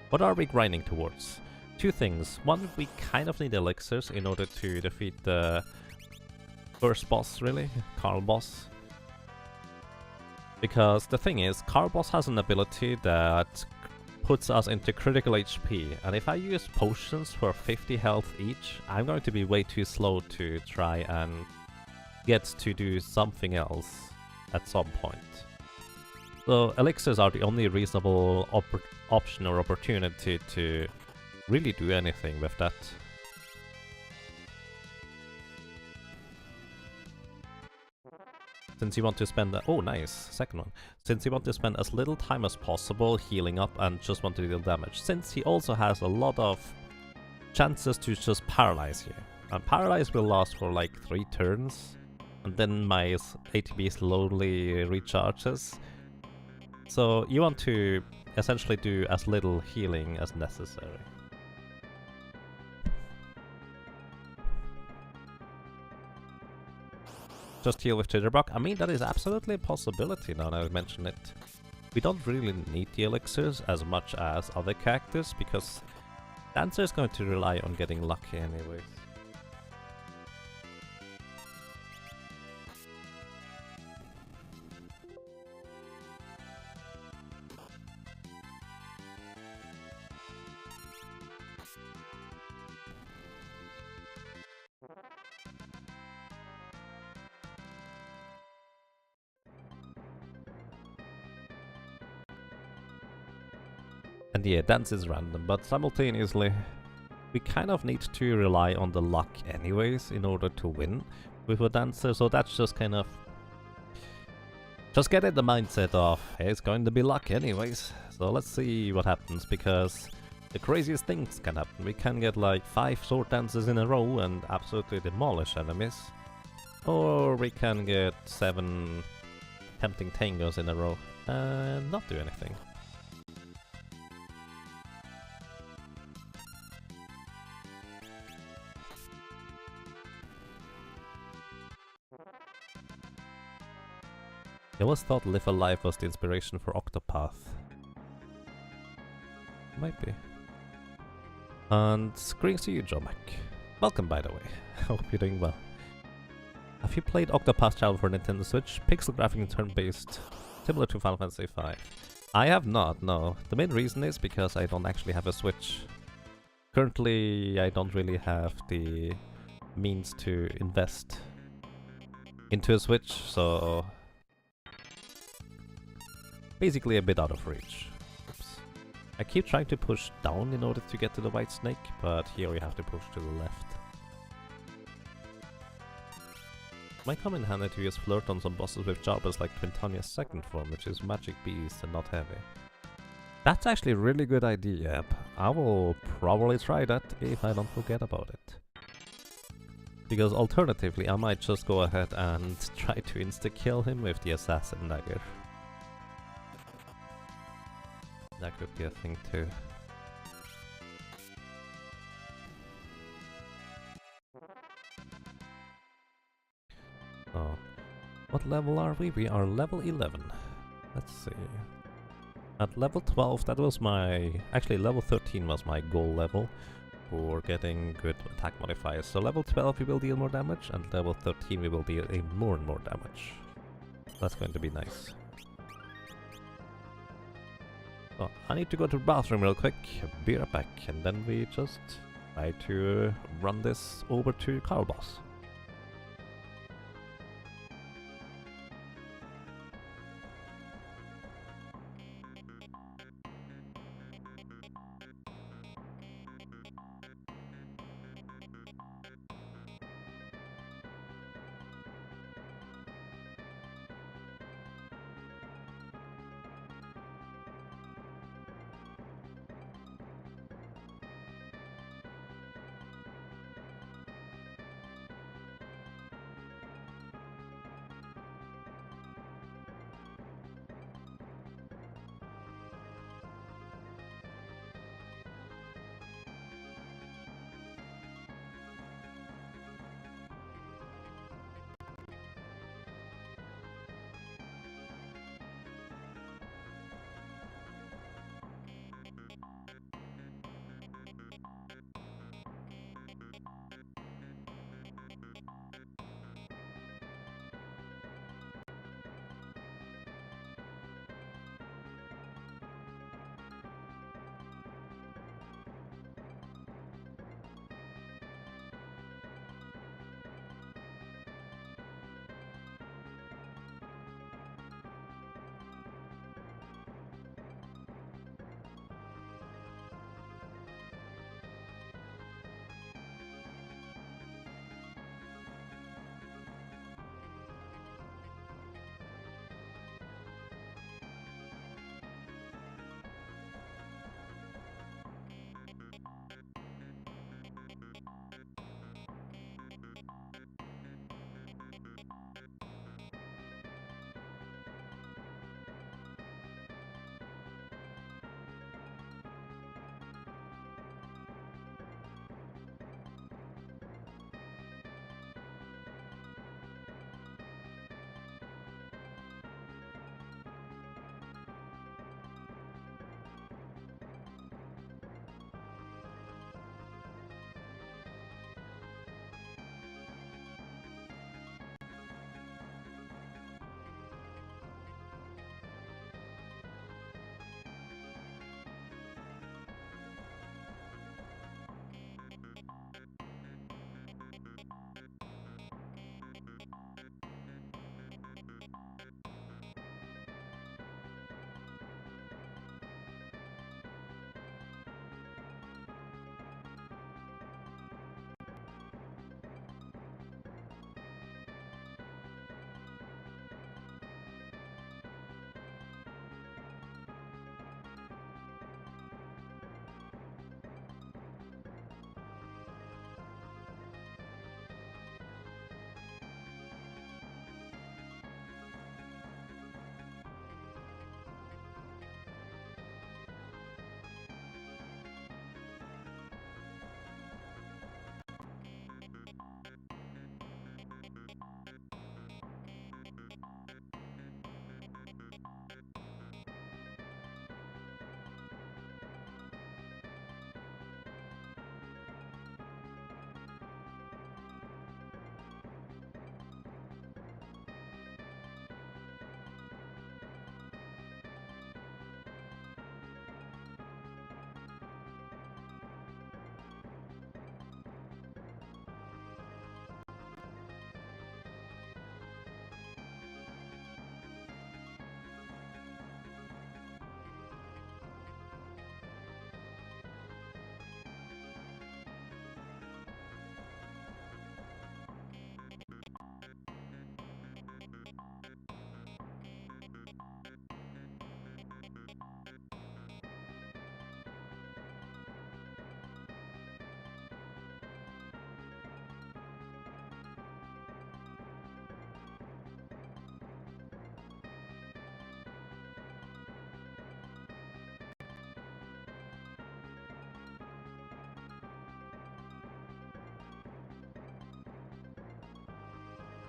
What are we grinding towards? Two things. One, we kind of need elixirs in order to defeat the first boss, really, Karlabos. Because the thing is, Karlabos has an ability that puts us into critical HP, and if I use potions for 50 health each, I'm going to be way too slow to try and get to do something else at some point. So elixirs are the only reasonable option or opportunity to really do anything with that. Since you want to spend... oh, nice. Second one. Since you want to spend as little time as possible healing up and just want to deal damage. Since he also has a lot of chances to just paralyze you. And paralyze will last for like 3 turns. And then my ATB slowly recharges. So you want to essentially do as little healing as necessary. Just heal with Jitterbug. I mean, that is absolutely a possibility now that I mention it. We don't really need the elixirs as much as other characters, because Dancer is going to rely on getting lucky anyways. And yeah, dance is random, but simultaneously we kind of need to rely on the luck anyways in order to win with a dancer, so that's just kind of... just get in the mindset of, hey, it's going to be luck anyways. So let's see what happens, because the craziest things can happen. We can get like 5 sword dances in a row and absolutely demolish enemies. Or we can get 7 tempting tangos in a row and not do anything. I always thought Live Alive was the inspiration for Octopath. Might be. And greetings to you, Joe Mac. Welcome, by the way. I hope you're doing well. Have you played Octopath Traveler for Nintendo Switch? Pixel graphic and turn-based, similar to Final Fantasy V. I have not, no. The main reason is because I don't actually have a Switch. Currently, I don't really have the means to invest into a Switch, so... basically a bit out of reach. Oops. I keep trying to push down in order to get to the white snake, but here we have to push to the left. Might come in handy to use flirt on some bosses with jobbers like Twintania's second form, which is magic beast and not heavy. That's actually a really good idea, Yep. I will probably try that if I don't forget about it. Because alternatively, I might just go ahead and try to insta-kill him with the assassin dagger. That could be a thing too. Oh. What level are we? We are level 11. Let's see. At level 12, that was my... actually, level 13 was my goal level. for getting good attack modifiers. So level 12 we will deal more damage, and level 13 we will deal even more and more damage. That's going to be nice. So I need to go to the bathroom real quick, be right back, and then we just try to run this over to Karlabos.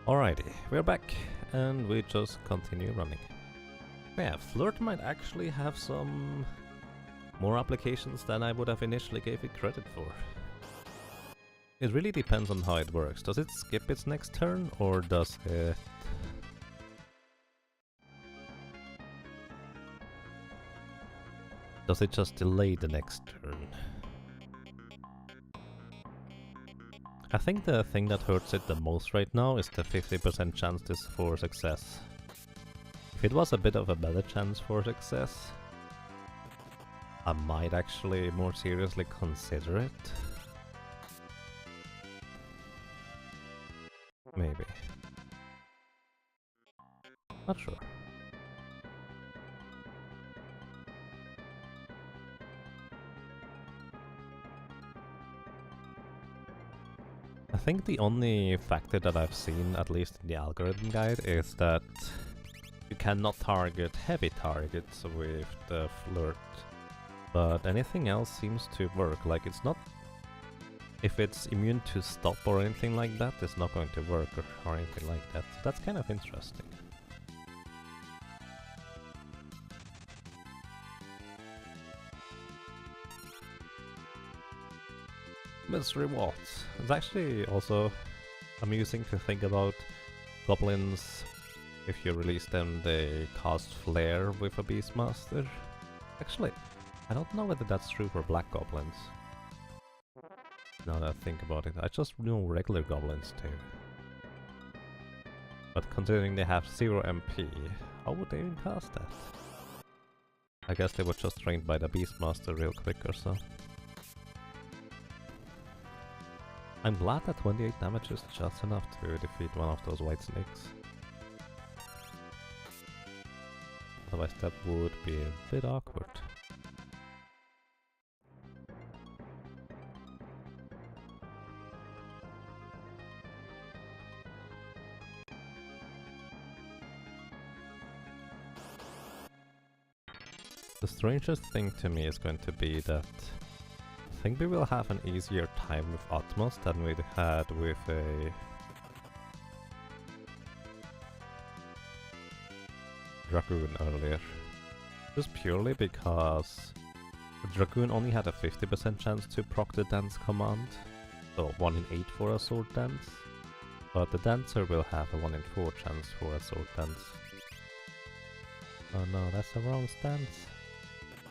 Alrighty, we're back, and we just continue running. Yeah, Flirt might actually have some more applications than I would have initially gave it credit for. It really depends on how it works. Does it skip its next turn, or does it... Does it just delay the next turn? I think the thing that hurts it the most right now is the 50% chance for success. If it was a bit of a better chance for success, I might actually more seriously consider it. Maybe. Not sure. I think the only factor that I've seen, at least in the algorithm guide, is that you cannot target heavy targets with the flirt. But anything else seems to work. Like, it's not... If it's immune to stop or anything like that, it's not going to work or anything like that. So that's kind of interesting. Mystery waltz. It's actually also amusing to think about goblins. If you release them, they cast flare with a Beastmaster. Actually, I don't know whether that's true for black goblins. Now that I think about it, I just know regular goblins too. But considering they have 0 MP, how would they even cast that? I guess they were just trained by the Beastmaster real quick or so. I'm glad that 28 damage is just enough to defeat one of those white snakes. Otherwise that would be a bit awkward. The strangest thing to me is going to be that I think we will have an easier time with Atmos than we had with a Dragoon earlier. Just purely because the Dragoon only had a 50% chance to proc the dance command, so 1 in 8 for a sword dance, but the dancer will have a 1 in 4 chance for a sword dance. Oh no, that's the wrong stance.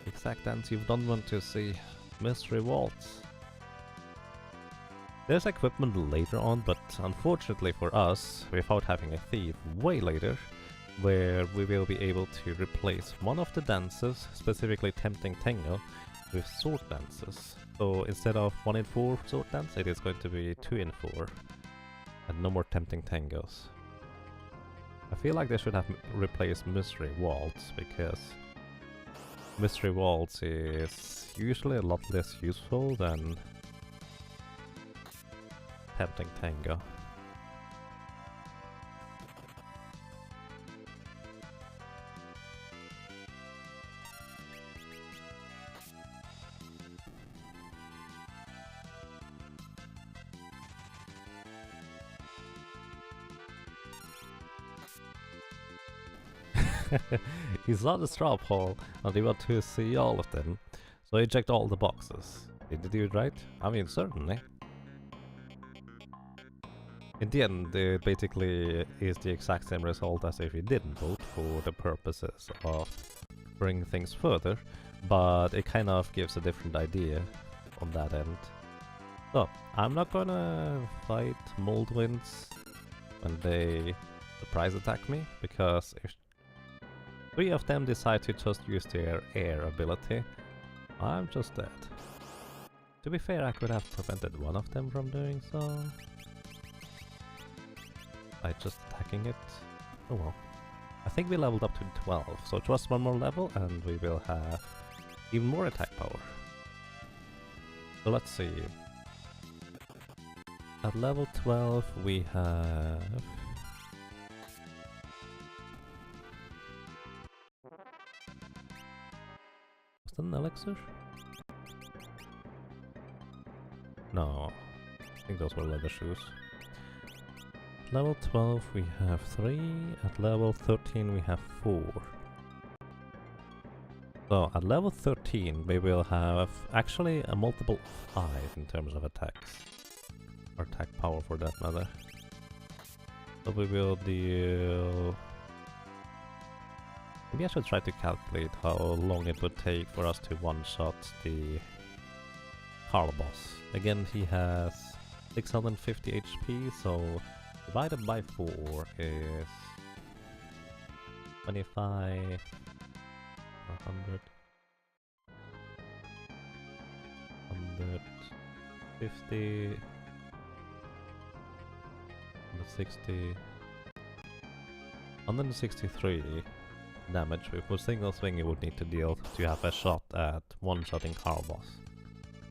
Exact dance you don't want to see. Mystery waltz. There's equipment later on, but unfortunately for us, without having a thief way later, where we will be able to replace one of the dances, specifically Tempting Tango, with sword dances. So instead of 1 in 4 sword dance, it is going to be 2 in 4, and no more Tempting Tangos. I feel like they should have replaced Mystery Waltz, because Mystery Waltz is usually a lot less useful than Tempting Tango. He saw the straw poll and he wanted to see all of them, so he checked all the boxes. Did he do it right? I mean, certainly. In the end, it basically is the exact same result as if he didn't vote, for the purposes of bringing things further, but it kind of gives a different idea on that end. So, I'm not gonna fight Moldwinds when they surprise attack me, because if 3 of them decide to just use their air ability, I'm just dead. To be fair, I could have prevented one of them from doing so by just attacking it. Oh well. I think we leveled up to 12, so just one more level and we will have even more attack power. So let's see. At level 12 we have... Was that an elixir? No, I think those were leather shoes. At level 12 we have 3, at level 13 we have 4. So at level 13 we will have actually a multiple of 5 in terms of attacks. Or attack power for that matter. So we will deal... Maybe I should try to calculate how long it would take for us to one-shot the Karlabos. Again, he has 650 HP, so divided by 4 is 25, 100, 150, 160, 163 damage with a single swing you would need to deal to have a shot at one-shotting Karlabos.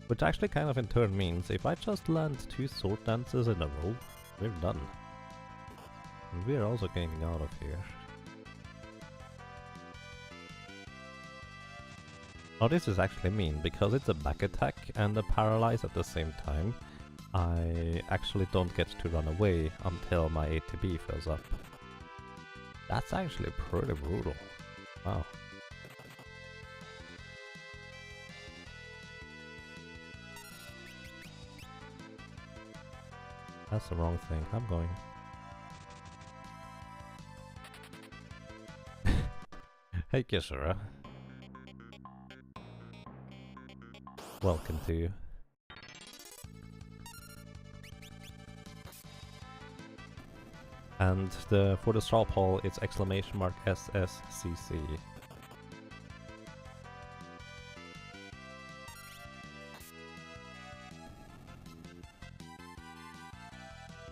Which actually kind of in turn means if I just land 2 sword dances in a row, we're done. And we're also getting out of here. Now this is actually mean, because it's a back attack and a paralyze at the same time, I actually don't get to run away until my ATB fills up. That's actually pretty brutal. Wow. That's the wrong thing. I'm going. Hey Kishara. Welcome to you. And for the straw poll, it's exclamation mark SSCC.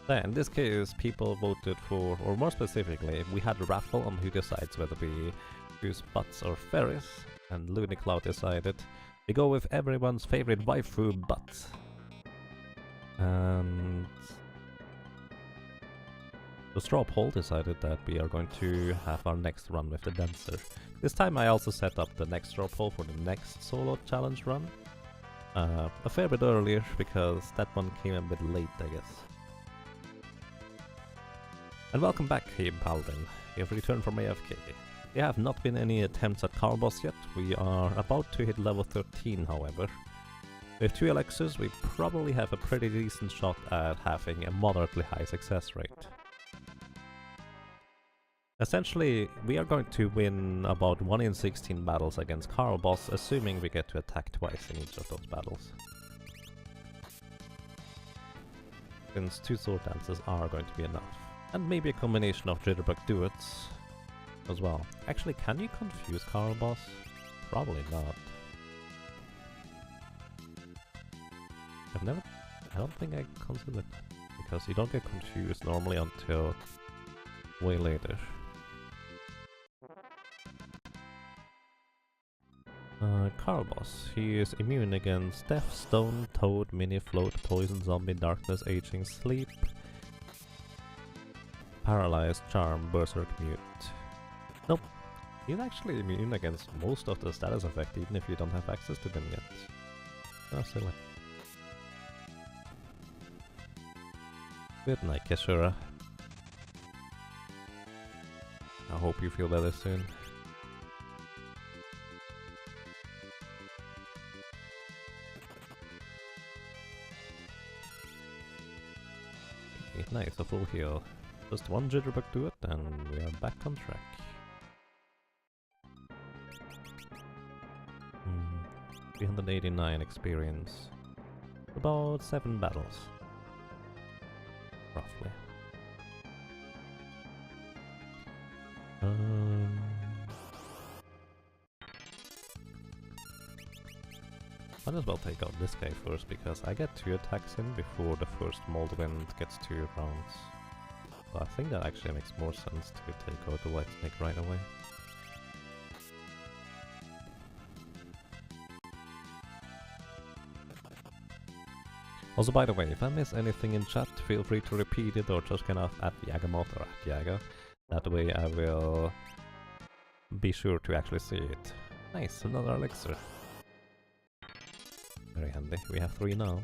Yeah, in this case, people voted for, or more specifically, we had a raffle on who decides whether we choose butts or fairies, and Lunicloud decided we go with everyone's favorite waifu, butt. And the straw poll decided that we are going to have our next run with the dancer. This time I also set up the next straw poll for the next solo challenge run. A fair bit earlier, because that one came a bit late, I guess. And welcome back, Hey Paladin. You have returned from AFK. There have not been any attempts at Karlabos yet. We are about to hit level 13, however. With 2 elixirs, we probably have a pretty decent shot at having a moderately high success rate. Essentially, we are going to win about 1 in 16 battles against Karlabos, assuming we get to attack twice in each of those battles. Since 2 sword dances are going to be enough. And maybe a combination of jitterbug duets as well. Actually, can you confuse Karlabos? Probably not. I don't think I considered that, because you don't get confused normally until way later. Karlabos. He is immune against Death, Stone, Toad, Mini Float, Poison, Zombie, Darkness, Aging, Sleep, Paralyzed, Charm, Berserk, Mute. Nope. He's actually immune against most of the status effect, even if you don't have access to them yet. Oh, silly. Good night, Kishara. I hope you feel better soon. Okay, nice, a full heal. Just 1 jitterbug to it, and we are back on track. 389 experience. About 7 battles. Roughly. Might as well take out this guy first, because I get 2 attacks in before the first mold wind gets 2 rounds. So I think that actually makes more sense to take out the white snake right away. Also, by the way, if I miss anything in chat, feel free to repeat it or just kind of at Yagamot or at Yaga. That way I will be sure to actually see it. Nice, another elixir. Very handy. We have 3 now.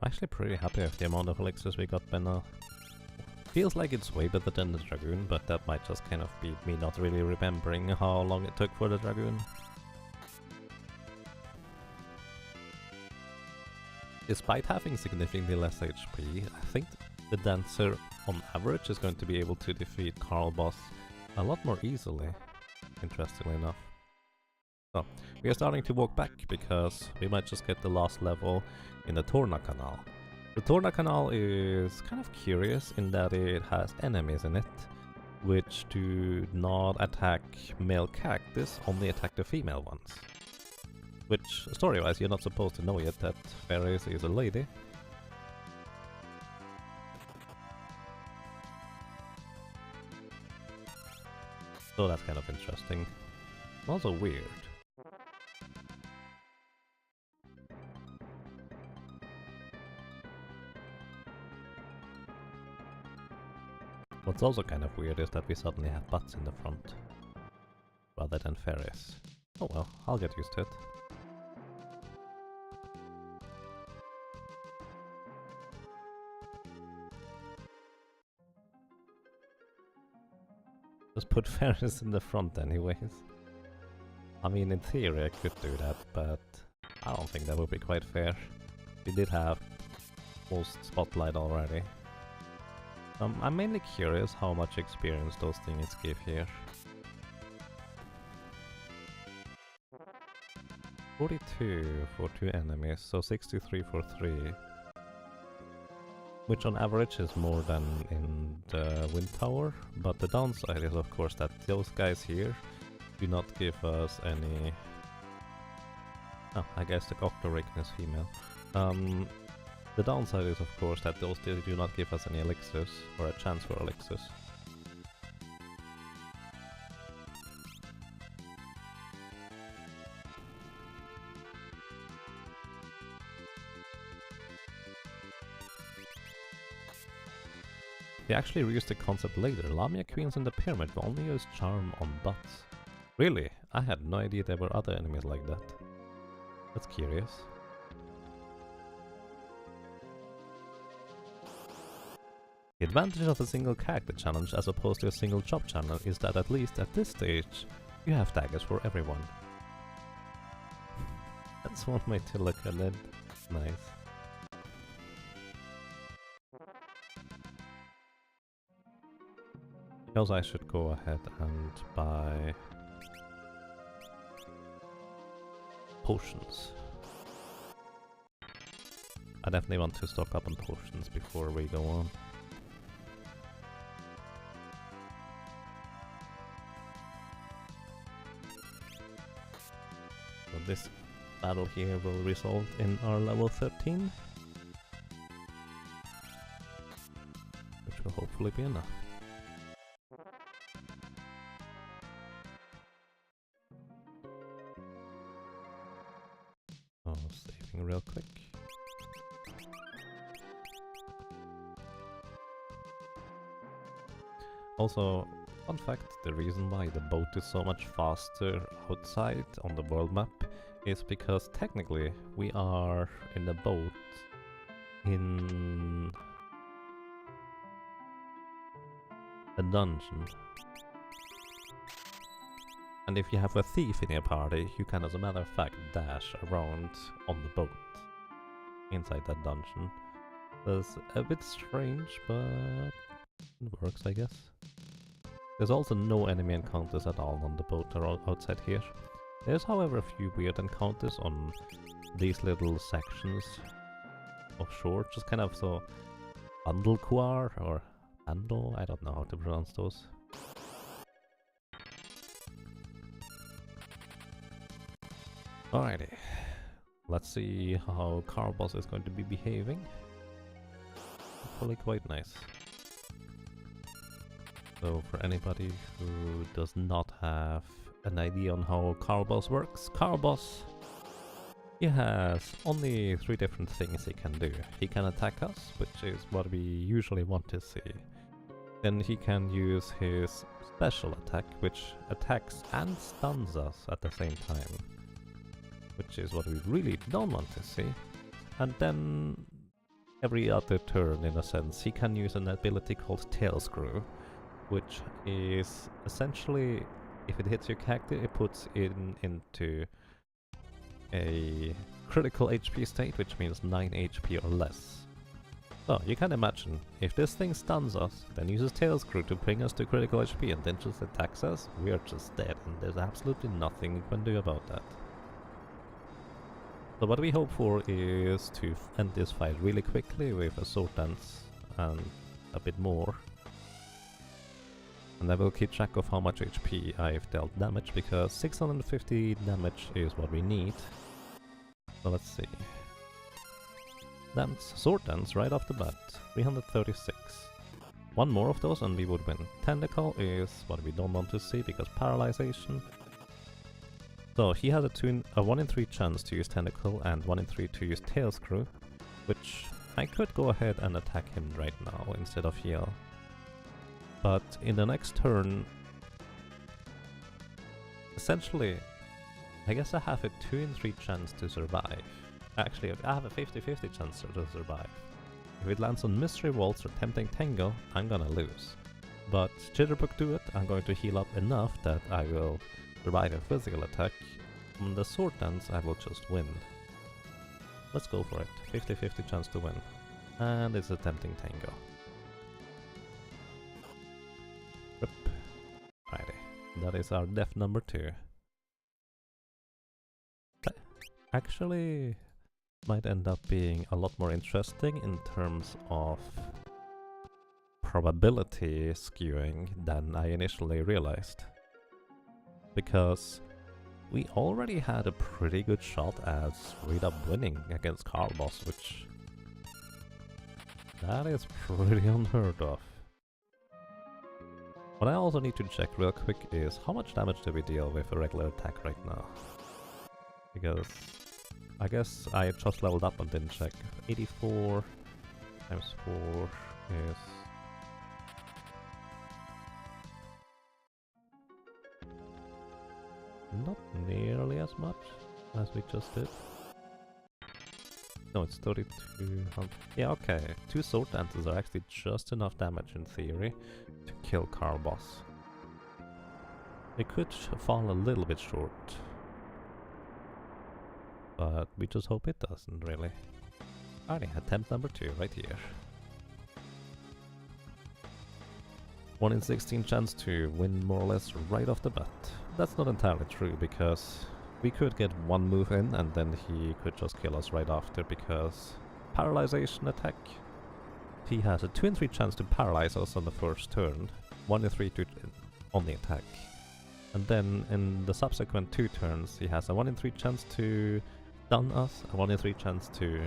I'm actually pretty happy with the amount of elixirs we got by now. Feels like it's way better than the Dragoon, but that might just kind of be me not really remembering how long it took for the Dragoon. Despite having significantly less HP, I think the Dancer on average is going to be able to defeat Karlabos a lot more easily, interestingly enough. So, we are starting to walk back because we might just get the last level in the Torna Canal. The Torna Canal is kind of curious in that it has enemies in it, which do not attack male characters, only attack the female ones. Which, story-wise, you're not supposed to know yet that Ferris is a lady. So that's kind of interesting. Also weird. What's also kind of weird is that we suddenly have butts in the front, rather than Ferris. Oh well, I'll get used to it. Just put Ferris in the front anyways. I mean, in theory I could do that, but I don't think that would be quite fair. We did have most spotlight already. I'm mainly curious how much experience those things give here. 42 for 2 enemies, so 63 for 3. Which on average is more than in the Wind Tower, but the downside is of course that those guys here do not give us any... Oh, I guess the Octorake is female. The downside is of course that those do not give us any elixirs, or a chance for elixirs. They actually reused the concept later. Lamia queens in the pyramid will only use charm on butts. Really? I had no idea there were other enemies like that. That's curious. The advantage of a single character challenge as opposed to a single job channel is that at least at this stage, you have daggers for everyone. That's one way to look at it. Nice. Because I should go ahead and buy potions. I definitely want to stock up on potions before we go on. So this battle here will result in our level 13, which will hopefully be enough. Oh, saving real quick. Also, fun fact, the reason why the boat is so much faster outside on the world map is because technically we are in a boat in a dungeon. And if you have a thief in your party, you can as a matter of fact dash around on the boat inside that dungeon. That's a bit strange, but it works, I guess. There's also no enemy encounters at all on the boat or outside here. There's however a few weird encounters on these little sections of shore, just kind of so Andalquar or Andal, I don't know how to pronounce those. Alrighty, let's see how Karlabos is going to be behaving. Hopefully quite nice. So for anybody who does not have an idea on how Karlabos works, Karlabos, he has only 3 different things he can do. He can attack us, which is what we usually want to see. Then he can use his special attack, which attacks and stuns us at the same time, which is what we really don't want to see. And then every other turn, in a sense, he can use an ability called Tail Screw, which is essentially, if it hits your character, it puts it into a critical HP state, which means 9 HP or less. So, you can imagine, if this thing stuns us, then uses Tail Screw to bring us to critical HP and then just attacks us, we are just dead, and there's absolutely nothing we can do about that. So what we hope for is to end this fight really quickly with a sword dance and a bit more. And I will keep track of how much HP I've dealt damage, because 650 damage is what we need. So let's see. Dance, sword dance right off the bat, 336. One more of those and we would win. Tentacle is what we don't want to see because paralyzation. So he has a 1 in 3 chance to use Tentacle and 1 in 3 to use Tail Screw, which I could go ahead and attack him right now instead of heal. But in the next turn, essentially, I guess I have a 2 in 3 chance to survive. Actually, I have a 50-50 chance to survive. If it lands on Mystery Waltz or Tempting Tango, I'm gonna lose. But Jitterbug do it, I'm going to heal up enough that I will survive a physical attack. On the sword dance, I will just win. Let's go for it. 50-50 chance to win. And it's a Tempting Tango. Rip. Righty. That is our death number 2. Actually, might end up being a lot more interesting in terms of probability skewing than I initially realized. Because we already had a pretty good shot at straight up winning against Karlabos, which that is pretty unheard of. What I also need to check real quick is how much damage do we deal with a regular attack right now? Because I guess I just leveled up and didn't check. 84 times 4 is... not nearly as much as we just did. No, it's 3200. Yeah, okay. 2 sword dances are actually just enough damage in theory to kill Karlabos. It could fall a little bit short. But we just hope it doesn't, really. Alrighty, attempt number 2 right here. 1 in 16 chance to win more or less right off the bat. That's not entirely true, because we could get one move in and then he could just kill us right after, because paralyzation attack. He has a 2 in 3 chance to paralyze us on the first turn, 1 in 3 to on the attack. And then in the subsequent 2 turns he has a 1 in 3 chance to stun us, a 1 in 3 chance to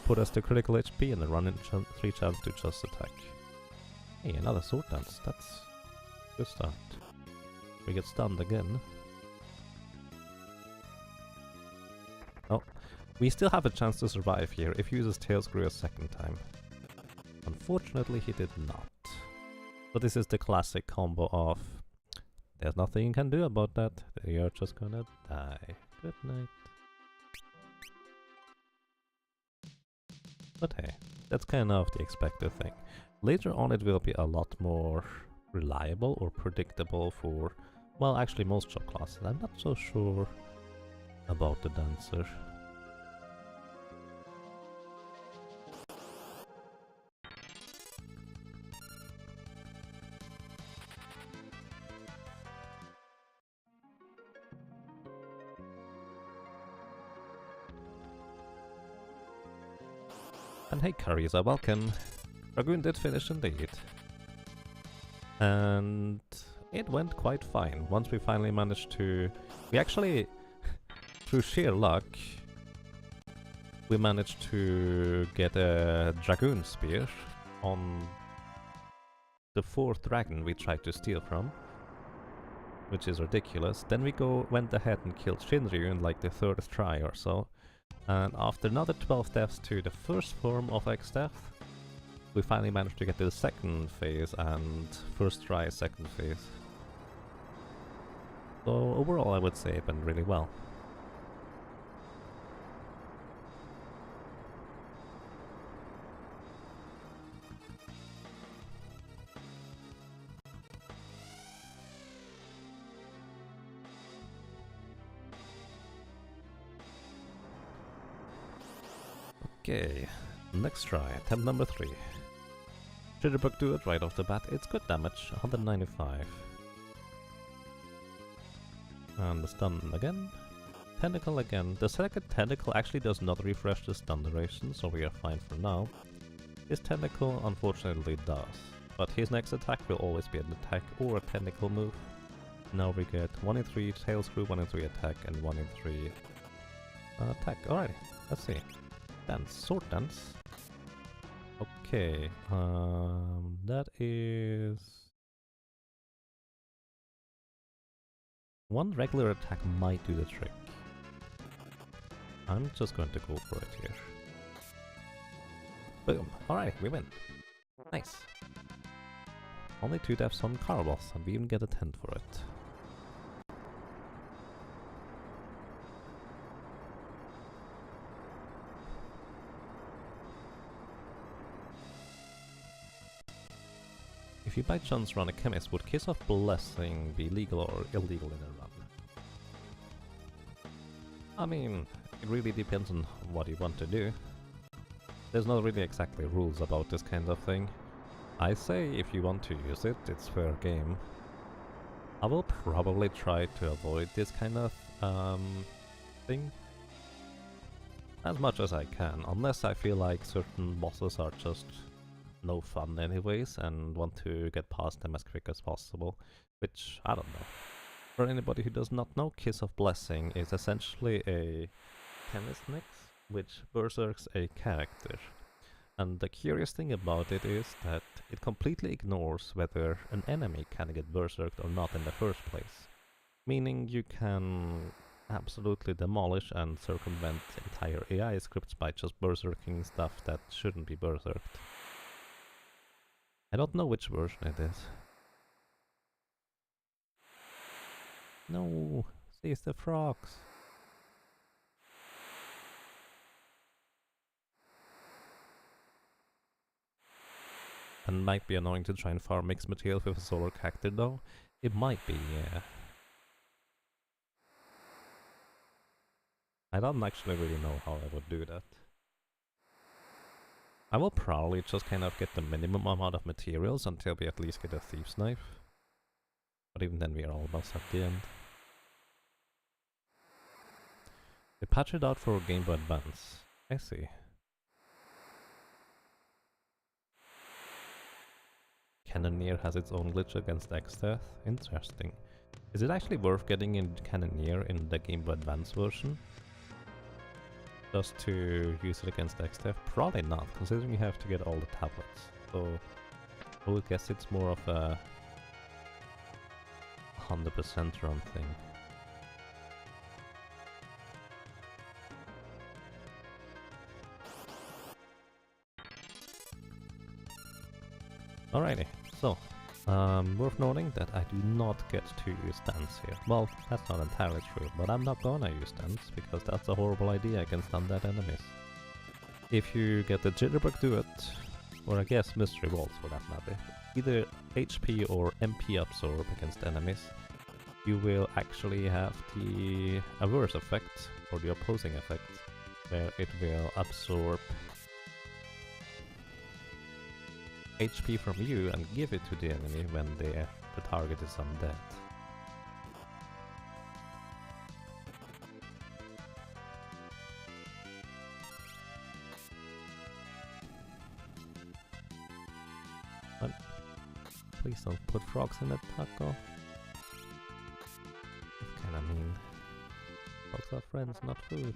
put us to critical HP, and a 1 in 3 chance to just attack. Hey, another sword dance, that's a good start. We get stunned again. Oh, we still have a chance to survive here if he uses Tail Screw a second time. Unfortunately he did not. But this is the classic combo of there's nothing you can do about that, you're just gonna die. Good night. But hey, that's kind of the expected thing. Later on it will be a lot more reliable or predictable for, well, actually most job classes. I'm not so sure about the dancer. And hey Carissa, welcome! Dragoon did finish indeed. And it went quite fine. Once we finally managed to... We actually, through sheer luck, we managed to get a Dragoon Spear on the 4th dragon we tried to steal from, which is ridiculous. Then we went ahead and killed Shinryu in like the 3rd try or so. And after another 12 deaths to the first form of X death, we finally managed to get to the 2nd phase and first try 2nd phase. So overall I would say it went really well. Okay, next try, attempt number 3. Jitterbug do it right off the bat, it's good damage, 195. And the stun again. Tentacle again. The second tentacle actually does not refresh the stun duration, so we are fine for now. His tentacle unfortunately does, but his next attack will always be an attack or a tentacle move. Now we get 1 in 3 tail screw, 1 in 3 attack, and 1 in 3 attack. Alright, let's see. Dance, sword dance. Okay, that is... one regular attack might do the trick. I'm just going to go for it here. Boom. Alright, we win. Nice. Only 2 deaths on Karlabos, and we even get a 10 for it. If you by chance run a chemist, would Kiss of Blessing be legal or illegal in a run? I mean, it really depends on what you want to do. There's not really exactly rules about this kind of thing. I say if you want to use it, it's fair game. I will probably try to avoid this kind of thing as much as I can, unless I feel like certain bosses are just no fun anyways and want to get past them as quick as possible, which I don't know. For anybody who does not know, Kiss of Blessing is essentially a chemist mix which berserks a character. And the curious thing about it is that it completely ignores whether an enemy can get berserked or not in the first place. Meaning you can absolutely demolish and circumvent entire AI scripts by just berserking stuff that shouldn't be berserked. I don't know which version it is. No, seize the frogs. And might be annoying to try and farm mixed material with a solar character though. It might be, yeah. I don't actually really know how I would do that. I will probably just kind of get the minimum amount of materials until we at least get a thief's knife. But even then we are almost at the end. They patched it out for Game Boy Advance. I see. Cannoneer has its own glitch against X-Death. Interesting. Is it actually worth getting in Cannoneer in the Game Boy Advance version? Just to use it against X-Death? Probably not, considering you have to get all the tablets. So I would guess it's more of a 100% run thing. Alrighty, so, worth noting that I do not get to use dance here. Well, that's not entirely true, but I'm not gonna use dance, because that's a horrible idea against undead enemies. If you get the Jitterbug do it, or I guess Mystery Waltz for that matter, either HP or MP absorb against enemies, you will actually have the averse effect, or the opposing effect, where it will absorb HP from you and give it to the enemy when the target is undead. But please don't put frogs in the taco. That's kinda mean. Frogs are friends, not food.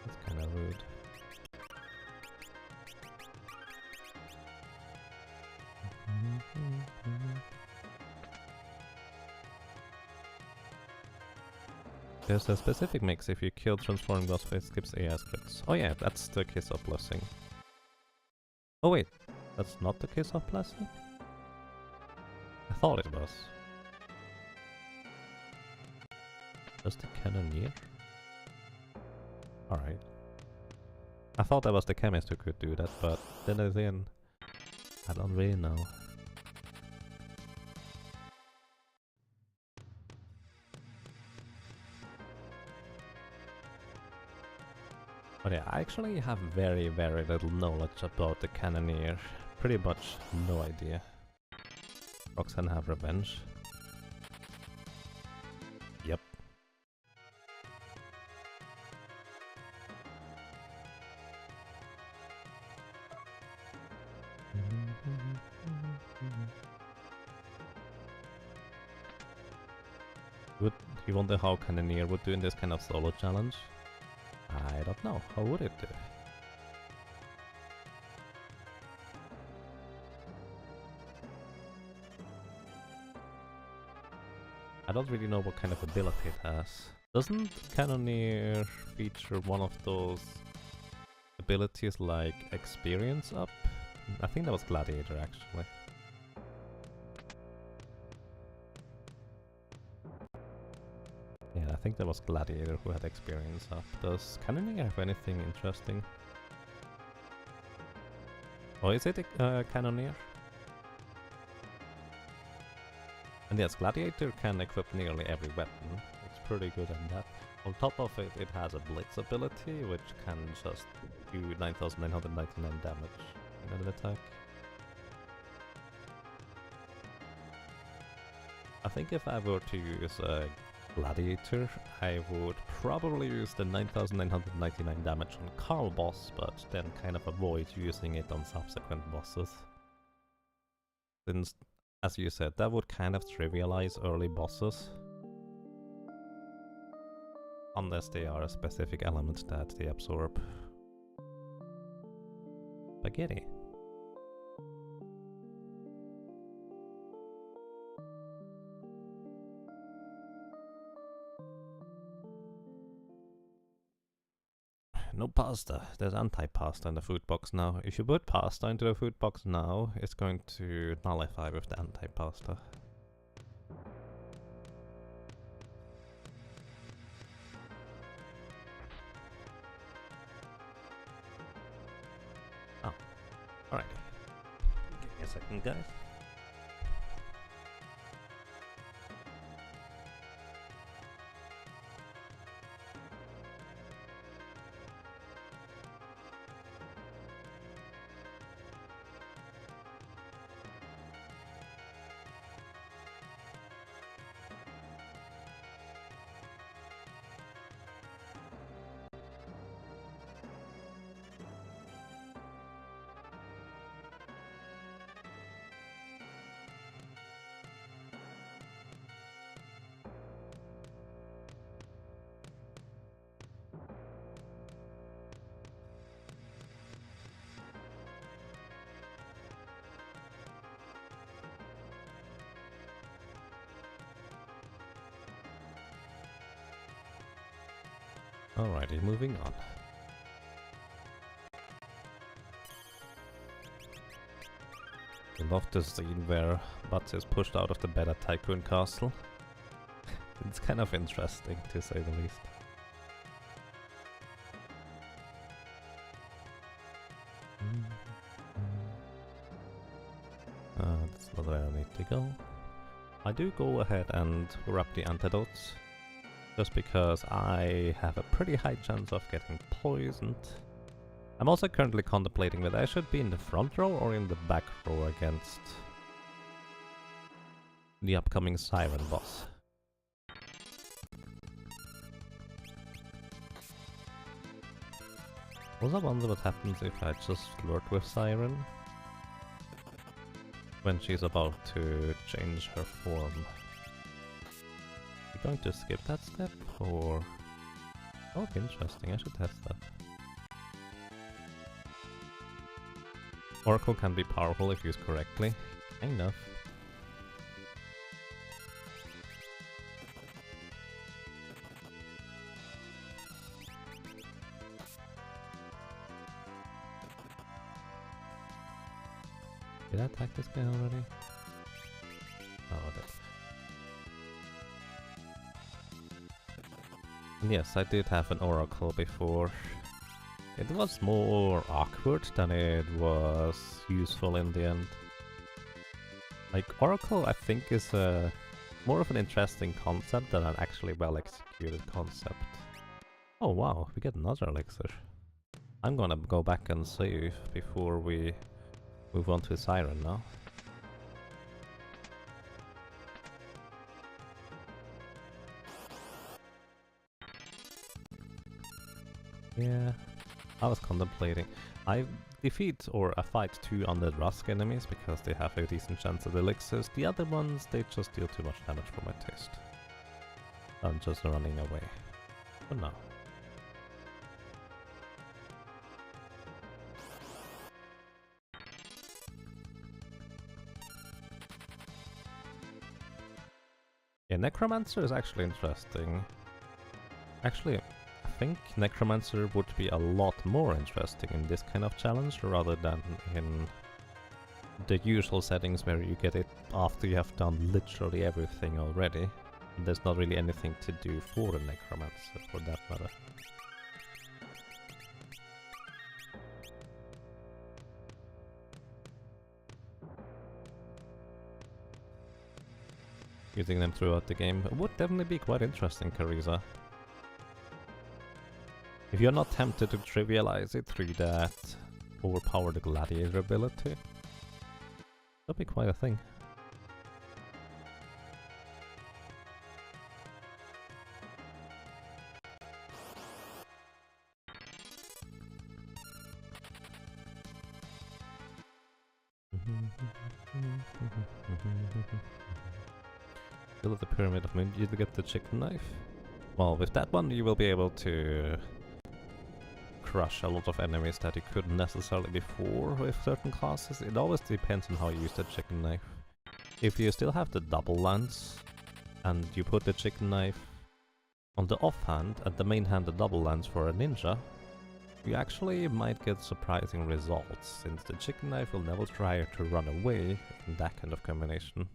That's kinda rude. There's a specific mix if you kill transforming bossfights skips AI scripts. Oh yeah, that's the Kiss of Blessing. Oh wait, that's not the Kiss of Blessing? I thought it was. Just the Cannoneer? Alright. I thought that was the chemist who could do that, but then again, I don't really know. But yeah, I actually have very little knowledge about the Cannoneer. Pretty much no idea. Roxanne have revenge. Yep. You wonder how Cannoneer would do in this kind of solo challenge? I don't know. How would it do? I don't really know what kind of ability it has. Doesn't Cannoneer feature one of those abilities like experience up? I think that was Gladiator actually. Yeah, I think that was Gladiator who had experience up. Does Cannoneer have anything interesting? Or is it a Cannoneer? And yes, Gladiator can equip nearly every weapon. It's pretty good at that. On top of it, it has a Blitz ability, which can just do 9,999 damage in an attack. I think if I were to use a Gladiator, I would probably use the 9,999 damage on Karlabos, but then kind of avoid using it on subsequent bosses. Since, as you said, that would kind of trivialize early bosses. Unless they are a specific element that they absorb. Spaghetti. No pasta. There's anti-pasta in the food box now. If you put pasta into the food box now, it's going to nullify with the anti-pasta. Oh, alright. Give me a second, guys. Alrighty, moving on. I love the scene where Butts is pushed out of the Beta Tycoon castle. It's kind of interesting, to say the least. That's not where I need to go. I do go ahead and grab the antidotes. Just because I have a pretty high chance of getting poisoned. I'm also currently contemplating whether I should be in the front row or in the back row against the upcoming Siren boss. Also wonder what happens if I just flirt with Siren when she's about to change her form. Going to skip that step, or... Oh, interesting, I should test that. Oracle can be powerful if used correctly. Kind of. Did I attack this guy already? Oh, that's... Yes, I did have an Oracle before. It was more awkward than it was useful in the end. Like, Oracle I think is more of an interesting concept than an actually well executed concept. Oh wow, we get another elixir. I'm gonna go back and save before we move on to Siren now. Yeah, I was contemplating. I defeat or I fight 2 undead Rusk enemies because they have a decent chance at elixirs. The other ones, they just deal too much damage for my taste. I'm just running away. For now. Yeah, Necromancer is actually interesting. Actually, I think Necromancer would be a lot more interesting in this kind of challenge rather than in the usual settings where you get it after you have done literally everything already. And there's not really anything to do for a Necromancer for that matter. Using them throughout the game would definitely be quite interesting, Carissa. If you're not tempted to trivialize it through that overpowered gladiator ability, that'd be quite a thing. Build the pyramid of moon, you get the chicken knife. Well, with that one you will be able to crush a lot of enemies that you couldn't necessarily before with certain classes. It always depends on how you use the chicken knife. If you still have the double lance and you put the chicken knife on the offhand and the main hand the double lance for a ninja, you actually might get surprising results, since the chicken knife will never try to run away in that kind of combination.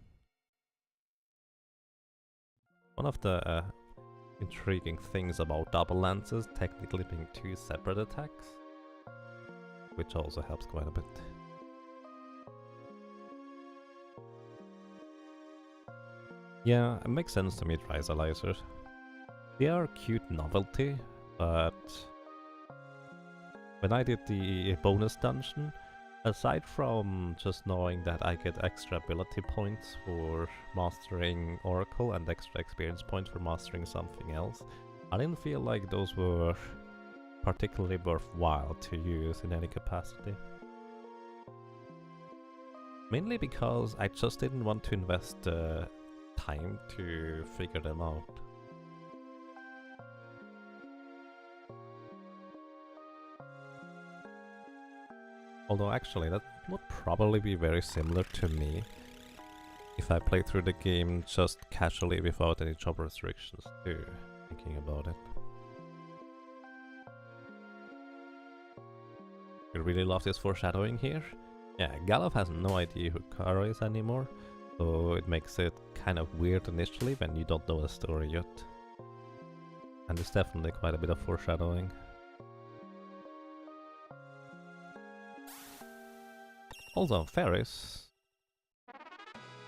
One of the intriguing things about double lances technically being 2 separate attacks, which also helps quite a bit. Yeah, it makes sense to me, elixirs. They are a cute novelty, but when I did the bonus dungeon, aside from just knowing that I get extra ability points for mastering Oracle and extra experience points for mastering something else, I didn't feel like those were particularly worthwhile to use in any capacity. Mainly because I just didn't want to invest time to figure them out. Although actually that would probably be very similar to me if I play through the game just casually without any job restrictions too, thinking about it. You really love this foreshadowing here? Yeah, Galuf has no idea who Kara is anymore, so it makes it kind of weird initially when you don't know the story yet. And it's definitely quite a bit of foreshadowing. Also, Ferris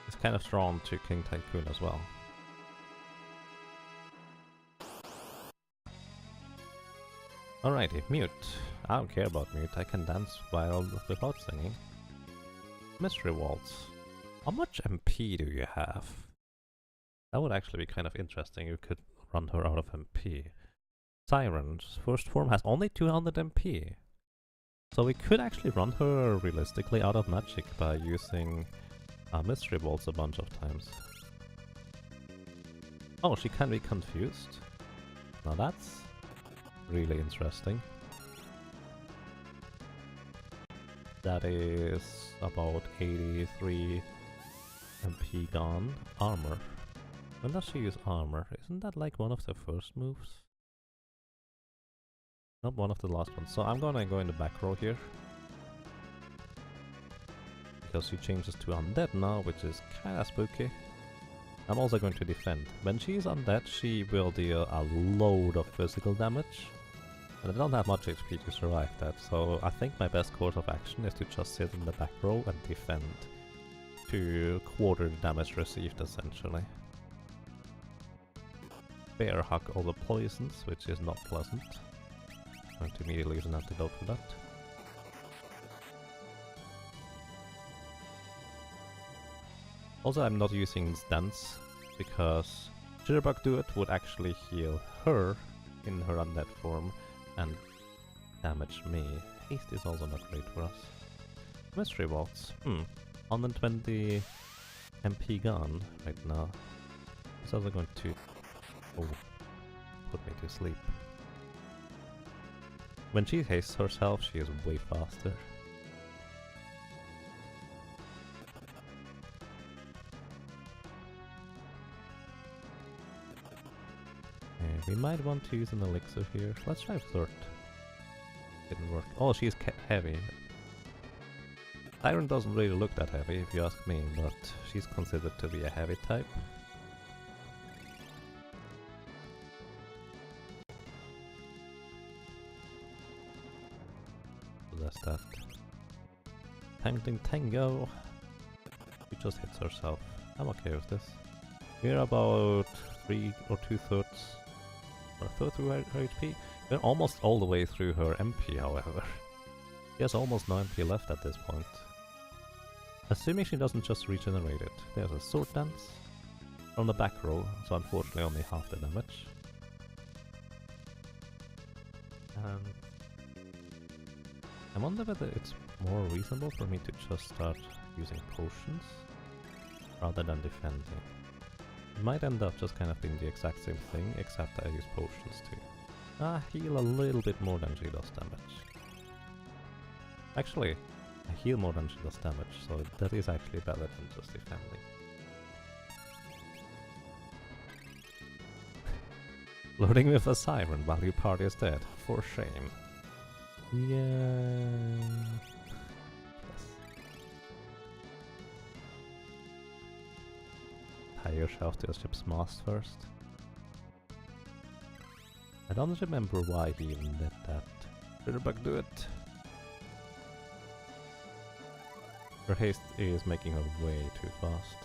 is kind of drawn to King Tycoon as well. Alrighty, mute. I don't care about mute, I can dance without singing. Mystery Waltz. How much MP do you have? That would actually be kind of interesting, you could run her out of MP. Siren's first form has only 200 MP. So we could actually run her realistically out of magic by using Mystery Bolts a bunch of times. Oh, she can be confused. Now that's really interesting. That is about 83 MP gone. Armor. When does she use armor? Isn't that like one of the first moves? Not one of the last ones. So I'm gonna go in the back row here. Because she changes to undead now, which is kinda spooky. I'm also going to defend. When she's undead, she will deal a load of physical damage. And I don't have much HP to survive that, so I think my best course of action is to just sit in the back row and defend. To quarter the damage received, essentially. Bear hug all the poisons, which is not pleasant. going to immediately use an antidote for that. Also, I'm not using stance because Jitterbug Do It would actually heal her in her undead form and damage me. Haste is also not great for us. Mystery Waltz. 120 MP gone right now. It's also going to put me to sleep. When she hastes herself, she is way faster. We might want to use an elixir here. Let's try Flirt. Didn't work. Oh, she's heavy. Siren doesn't really look that heavy, if you ask me, but she's considered to be a heavy type. So that's that. Tangling Tango. She just hits herself. I'm okay with this. We're about 3 or 2/3 or a third through her HP. We're almost all the way through her MP, however. She has almost no MP left at this point. Assuming she doesn't just regenerate it. There's a sword dance from the back row, so unfortunately only half the damage. I wonder whether it's more reasonable for me to just start using potions rather than defending. It might end up just kind of being the exact same thing, except I use potions too. Heal a little bit more than she does damage. Actually, I heal more than she does damage, so that is actually better than just defending. Loading with a Siren while your party is dead. For shame. Yeah. Yes. Tie yourself to a ship's mast first. I don't remember why he even did that. Jitterbug Do It. Her haste is making her way too fast.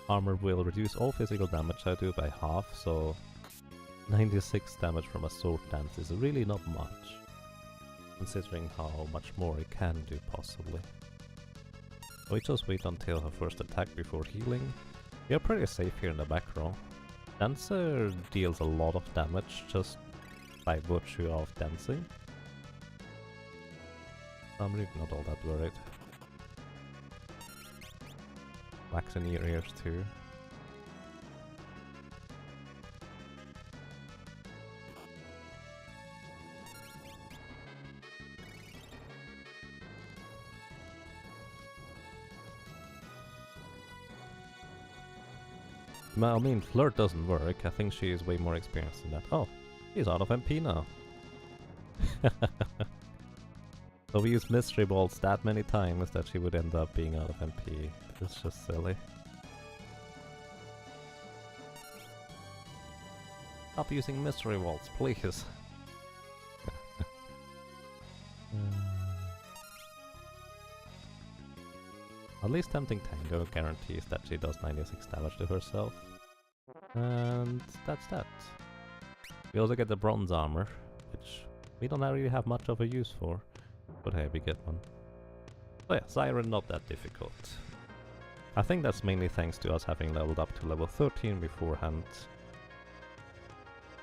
Armor will reduce all physical damage I do by half, so 96 damage from a sword dance is really not much, considering how much more it can do possibly. We just wait until her first attack before healing. We are pretty safe here in the back row. Dancer deals a lot of damage just by virtue of dancing. I'm really not all that worried. Wax in your ears too. I mean, Flirt doesn't work. I think she is way more experienced than that. Oh, he's out of MP now. So we used Mystery Balls that many times that she would end up being out of MP. It's just silly. Stop using Mystery Balls, please. At least Tempting Tango guarantees that she does 96 damage to herself. And that's that. We also get the bronze armor, which we don't really have much of a use for. But hey, we get one. So yeah, Siren not that difficult. I think that's mainly thanks to us having leveled up to level 13 beforehand.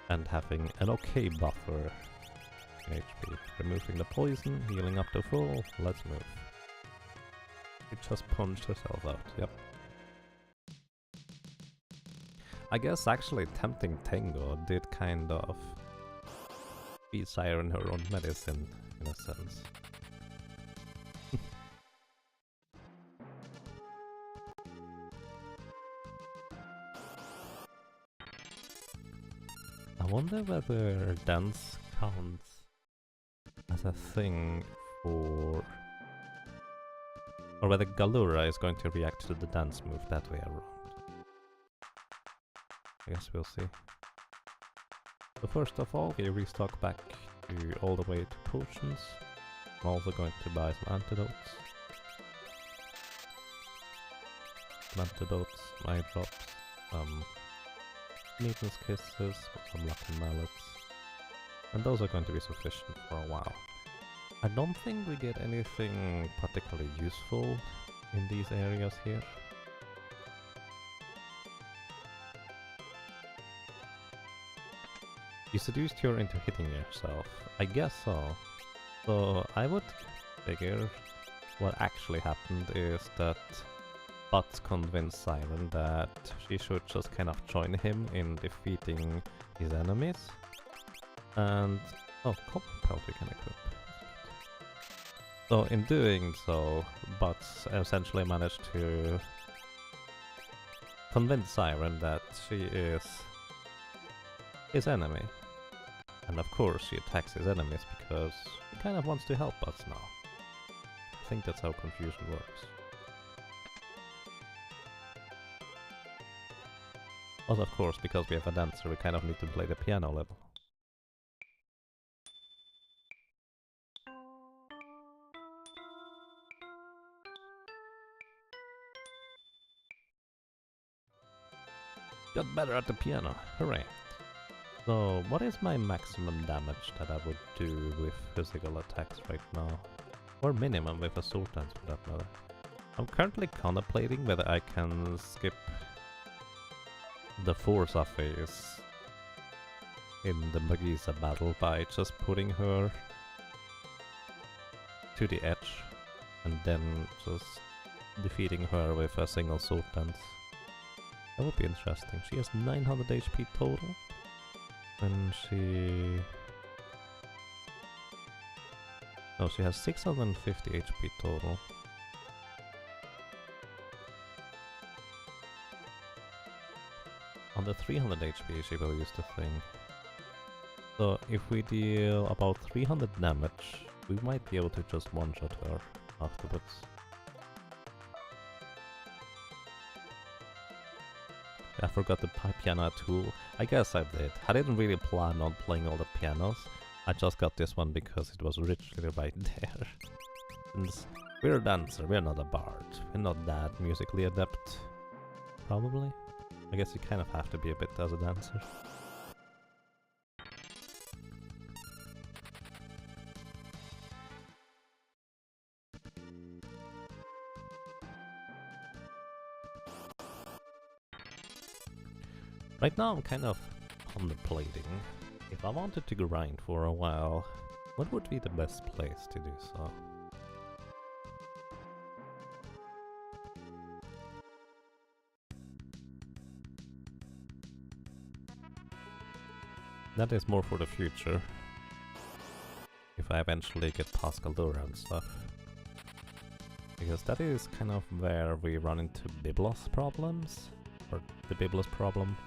And having an okay buffer in HP. Removing the poison, healing up to full, let's move. She just punched herself out, yep. I guess actually Tempting Tango did kind of feed Siren her own medicine, in a sense. I wonder whether dance counts as a thing for... or whether Galura is going to react to the dance move that way around. I guess we'll see. So first of all, we restock back to all the way to potions. I'm also going to buy some antidotes. Some antidotes, some eye drops, some needless kisses, some lucky mallets. And those are going to be sufficient for a while. I don't think we get anything particularly useful in these areas here. You seduced her into hitting yourself. I guess so. So I would figure what actually happened is that Butts convinced Siren that she should just kind of join him in defeating his enemies. And... oh, compound we can equip. So in doing so, Butts essentially managed to convince Siren that she is his enemy. And of course she attacks his enemies because he kind of wants to help us now. I think that's how confusion works. Also, of course, because we have a dancer, we kind of need to play the piano level. Got better at the piano, hooray! So, what is my maximum damage that I would do with physical attacks right now? Or minimum with a sword dance for that matter. I'm currently contemplating whether I can skip the Forza phase in the Magissa battle by just putting her to the edge and then just defeating her with a single sword dance. That would be interesting. She has 900 HP total. And she... no, she has 650 HP total. On the 300 HP she will use the thing. So if we deal about 300 damage, we might be able to just one-shot her afterwards. I forgot the piano tool. I guess I did. I didn't really plan on playing all the pianos. I just got this one because it was literally right there. Since we're a dancer, we're not a bard. We're not that musically adept. Probably. I guess you kind of have to be a bit as a dancer. Right now I'm kind of contemplating, if I wanted to grind for a while, what would be the best place to do so? That is more for the future, if I eventually get past Caldura and stuff. Because that is kind of where we run into Biblos problems, or the Biblos problem.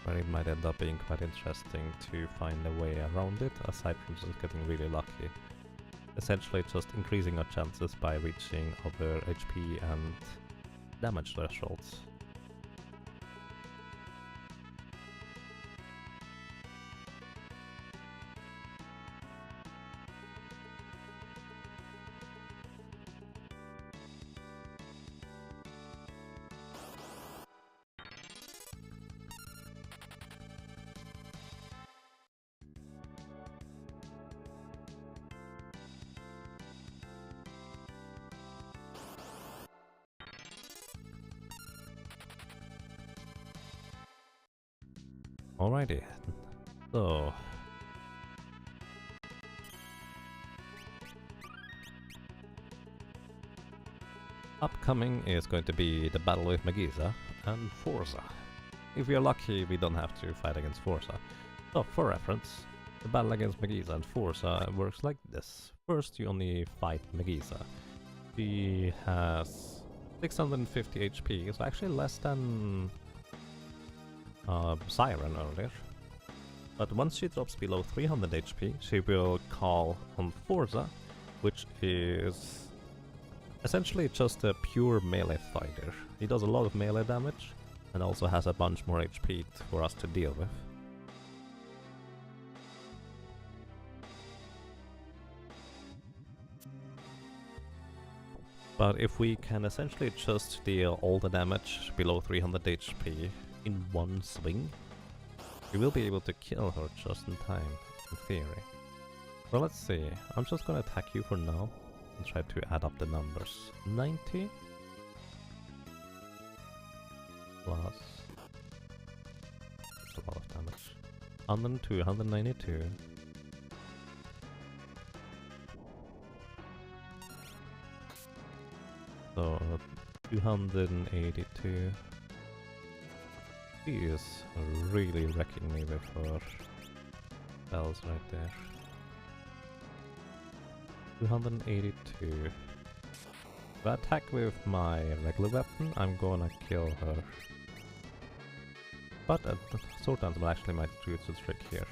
Where it might end up being quite interesting to find a way around it, aside from just getting really lucky. Essentially just increasing our chances by reaching other HP and damage thresholds. Alrighty, so... upcoming is going to be the battle with Magissa and Forza. If we are lucky, we don't have to fight against Forza. So, for reference, the battle against Magissa and Forza works like this. First, you only fight Magissa. She has 650 HP, so actually less than Siren earlier. But once she drops below 300 HP, she will call on Forza, which is essentially just a pure melee fighter. He does a lot of melee damage, and also has a bunch more HP for us to deal with. But if we can essentially just deal all the damage below 300 HP in one swing, We will be able to kill her just in time, in theory. Well, let's see. I'm just gonna attack you for now and try to add up the numbers. 90 plus... that's a lot of damage. 102, 192. So, 282. She is really wrecking me with her spells right there. 282. If I attack with my regular weapon, I'm gonna kill her. But sword dance actually might do its trick here.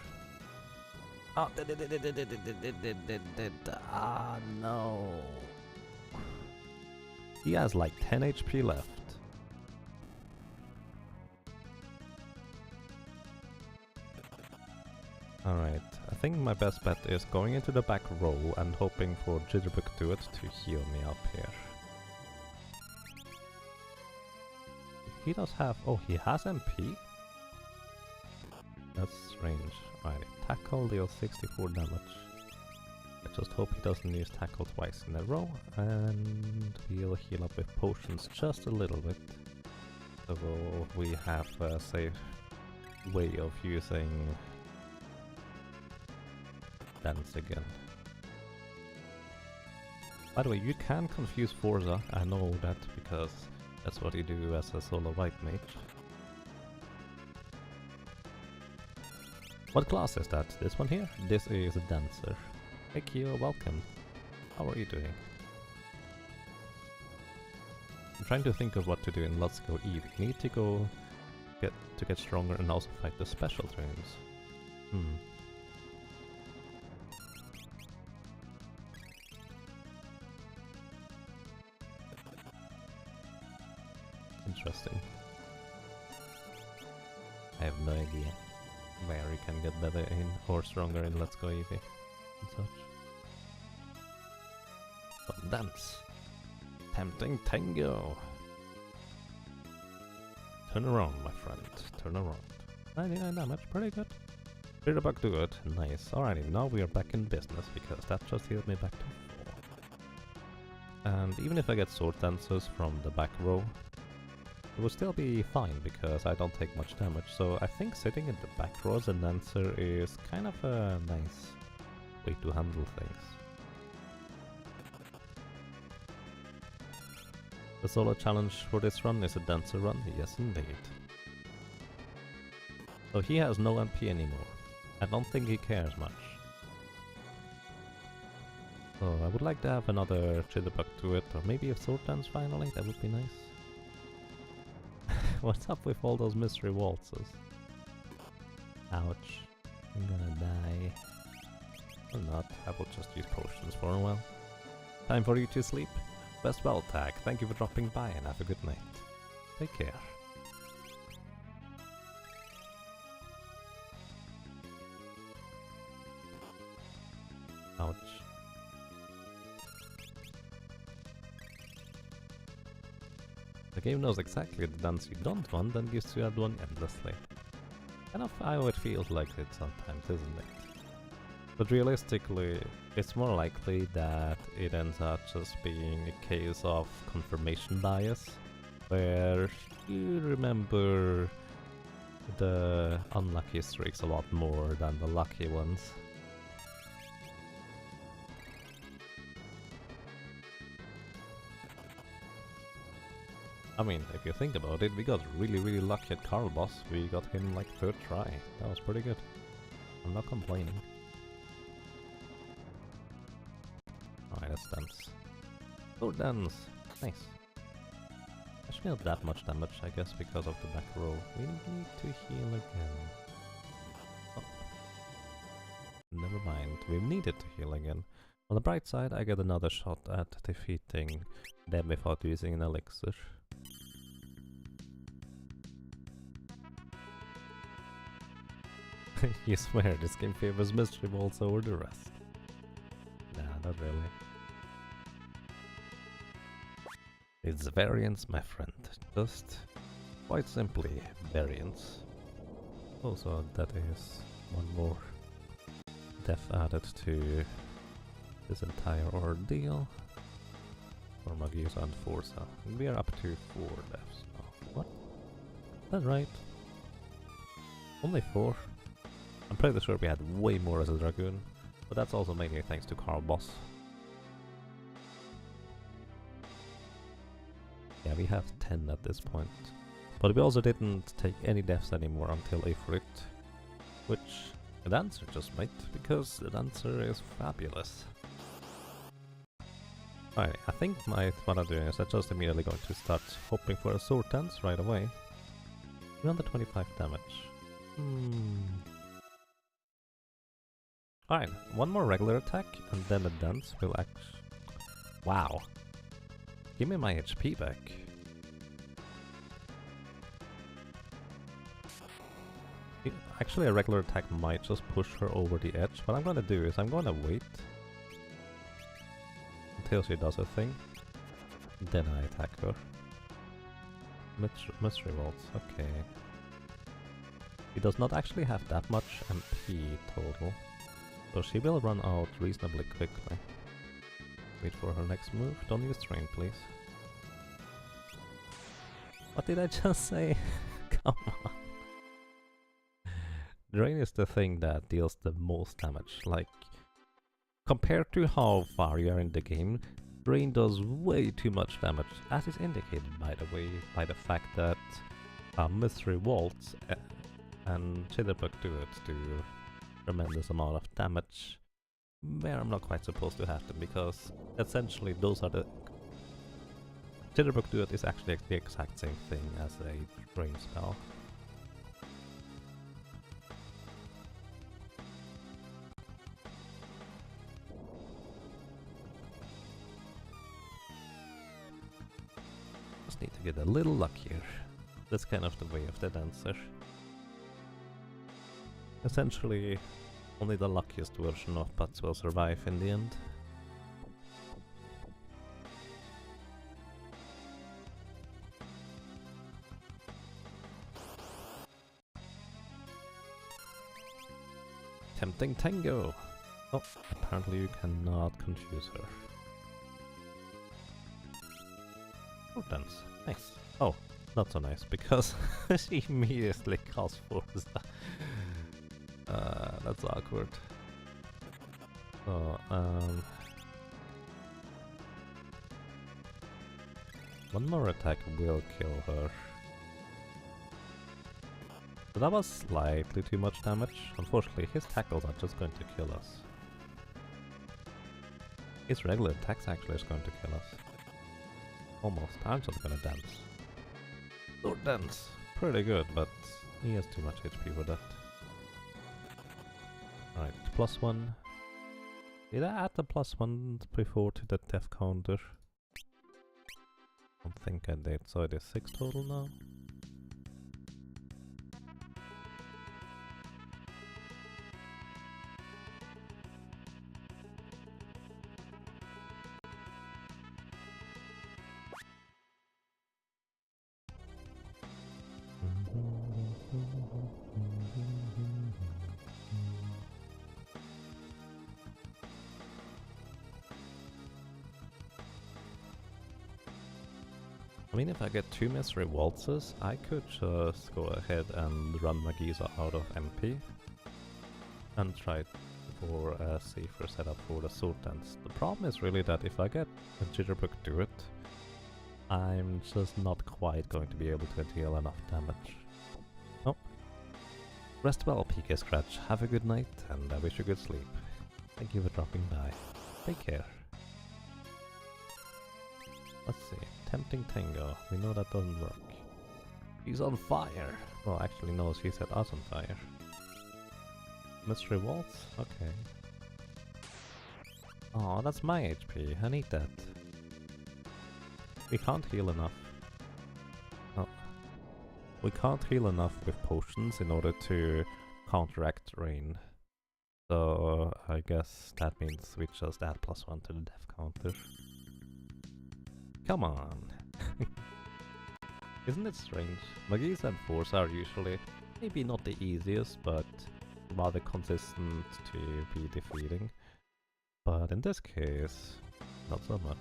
Oh, ah, no. He has like 10 HP left. Alright, I think my best bet is going into the back row and hoping for Jitterbug Duet to heal me up here. He does have... oh, he has MP? That's strange. Alright, tackle deals 64 damage. I just hope he doesn't use tackle twice in a row, and we'll heal up with potions just a little bit. So we have a safe way of using dance again. By the way, you can confuse Forza, I know that because that's what you do as a solo white mage. What class is that? This one here? This is a dancer. Hey Kyo, welcome. How are you doing? I'm trying to think of what to do in Let's Go Eve. You need to go get stronger and also fight the special dreams. Interesting. I have no idea where you can get better in or stronger in Let's Go Eevee and such. But dance! Tempting tango! Turn around, my friend. Turn around. 99 damage, pretty good. Jitterbug Duet, nice. Alrighty, now we are back in business because that just healed me back to 4. And even if I get sword dancers from the back row, it will still be fine because I don't take much damage, so I think sitting in the back row as a dancer is kind of a nice way to handle things. The solo challenge for this run is a dancer run, yes indeed. So he has no MP anymore. I don't think he cares much. So I would like to have another Jitterbug to it, or maybe a sword dance finally, that would be nice. What's up with all those mystery waltzes? Ouch. I'm gonna die. Or not, I will just use potions for a while. Time for you to sleep. Best well tag, thank you for dropping by and have a good night. Take care. Ouch. The game knows exactly the dance you don't want and gives you that one endlessly. Kind of how it feels like it sometimes, isn't it? But realistically, it's more likely that it ends up just being a case of confirmation bias, where you remember the unlucky streaks a lot more than the lucky ones. I mean, if you think about it, we got really lucky at Karlabos. We got him like 3rd try. That was pretty good. I'm not complaining. Alright, let's dance. Oh, dance! Nice. Actually not that much damage, I guess, because of the back row. We need to heal again. Oh. Never mind, we needed to heal again. On the bright side, I get another shot at defeating them without using an elixir. You swear this game favors mystery balls over the rest. Nah, not really. It's variance, my friend. Just quite simply variance. Also, that is one more death added to this entire ordeal for Magissa and Forza. And we are up to 4 deaths now. What? Is that right? Only 4? I'm pretty sure we had way more as a Dragoon, but that's also mainly thanks to Karlabos. Yeah, we have 10 at this point. But we also didn't take any deaths anymore until Ifrit, which the Dancer just might, because the Dancer is fabulous. Alright, I think what I'm doing is I'm just immediately going to start hoping for a sword dance right away. Around the 25 damage. Alright, one more regular attack, and then the dance will actually... Wow. Give me my HP back. Actually, a regular attack might just push her over the edge. What I'm gonna do is I'm gonna wait until she does a thing. Then I attack her. Mystery Waltz, okay. She does not actually have that much MP total, so she will run out reasonably quickly. Wait for her next move. Don't use Train, please. What did I just say? Come on. Drain is the thing that deals the most damage. Like, compared to how far you are in the game, Drain does way too much damage, as is indicated, by the way, by the fact that Mystery Waltz and Chitterbug do tremendous amount of damage, where I'm not quite supposed to have them, because essentially those are the... Chitterbug do it is actually the exact same thing as a Drain spell. Just need to get a little luckier. That's kind of the way of the Dancer. Essentially, only the luckiest version of Butts will survive in the end. Tempting Tango! Oh, apparently you cannot confuse her. Short dance. Nice. Oh, not so nice, because she immediately calls Forza. That's awkward. So, one more attack will kill her. So that was slightly too much damage. Unfortunately, his tackles are just going to kill us. His regular attacks actually is going to kill us. Almost. I'm just gonna dance. Sword dance! Pretty good, but he has too much HP for that. Alright, +1. Did I add the +1 before to the death counter? I don't think I did, so it is 6 total now. I mean, if I get 2 Mystery Waltzes, I could just go ahead and run Magissa out of MP and try for a safer setup for the sword dance. The problem is really that if I get a Jitterbug do it, I'm just not quite going to be able to deal enough damage. Oh. Rest well, PK Scratch. Have a good night, and I wish you good sleep. Thank you for dropping by. Take care. Let's see. Tempting Tango. We know that doesn't work. He's on fire! Well, actually no, she set us on fire. Mystery Waltz? Okay. Oh, that's my HP. I need that. We can't heal enough. Oh. We can't heal enough with potions in order to counteract rain. So I guess that means we just add +1 to the death counter. Come on! Isn't it strange? Magissa and Forza are usually maybe not the easiest, but rather consistent to be defeating. But in this case, not so much.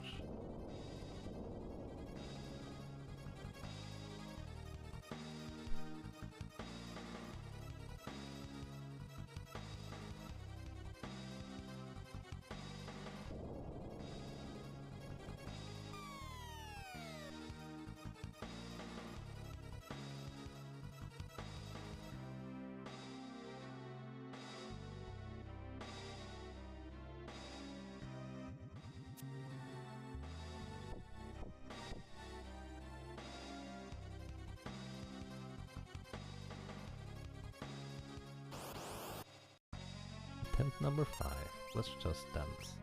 Attempt number 5. Let's just dance.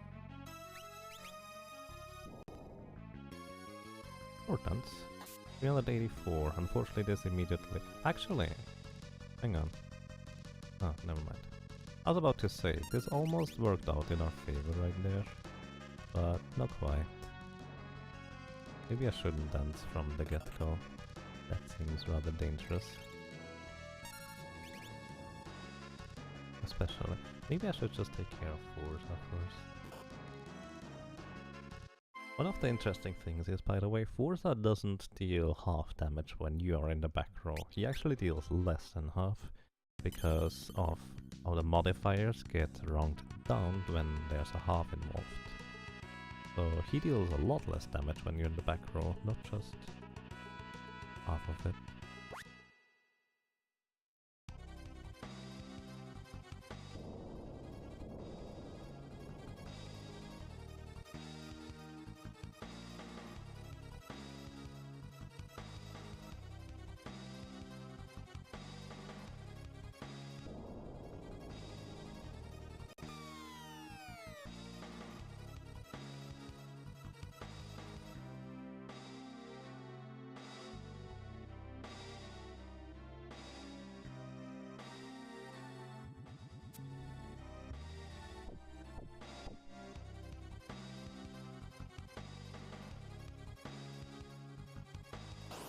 Or dance. 384. Unfortunately, this immediately. Actually, hang on. Oh, never mind. I was about to say, this almost worked out in our favor right there, but not quite. Maybe I shouldn't dance from the get-go. That seems rather dangerous. Especially. Maybe I should just take care of Forza first. One of the interesting things is, by the way, Forza doesn't deal half damage when you are in the back row. He actually deals less than half, because of how the modifiers get rounded down when there's a half involved. So he deals a lot less damage when you're in the back row, not just half of it.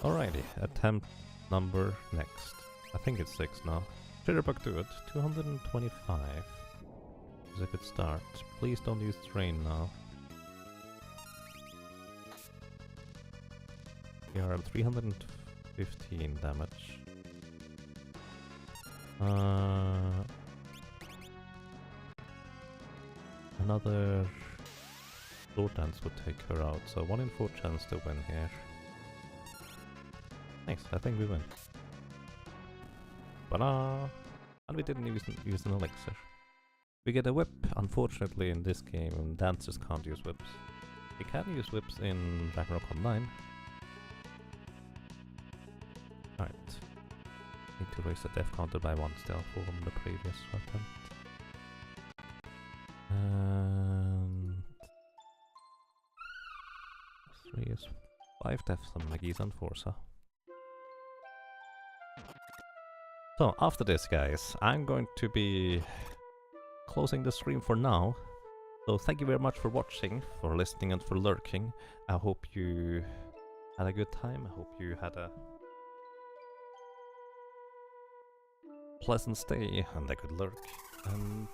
Alrighty, attempt number next. I think it's 6 now. Jitterbug to it, 225 is a good start. Please don't use train now. We are at 315 damage. Another sword dance would take her out, so 1 in 4 chance to win here. Nice, I think we win. But and we didn't use an elixir. We get a whip. Unfortunately, in this game, dancers can't use whips. You can use whips in Ragnarok Online. Alright. Need to raise the death counter by 1 still from the previous attempt. And 3 is 5 deaths on Magissa and Forza. So, after this, guys, I'm going to be closing the stream for now. So, thank you very much for watching, for listening, and for lurking. I hope you had a good time. I hope you had a pleasant stay and a good lurk. And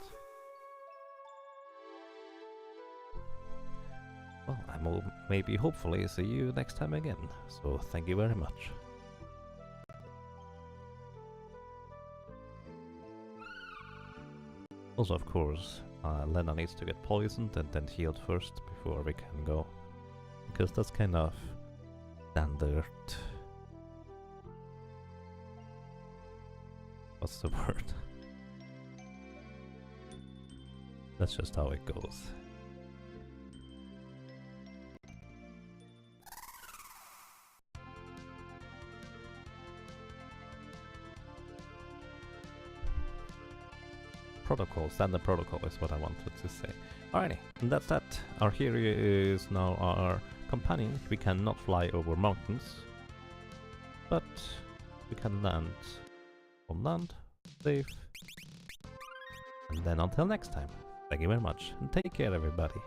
well, I will maybe hopefully see you next time again. So, thank you very much. Also, of course, Lena needs to get poisoned and then healed first before we can go. Because that's kind of standard. What's the word? That's just how it goes. Protocol, standard protocol is what I wanted to say. Alrighty, and that's that. Our hero is now our companion. We cannot fly over mountains, but we can land on land, safe. And then until next time, thank you very much, and take care everybody.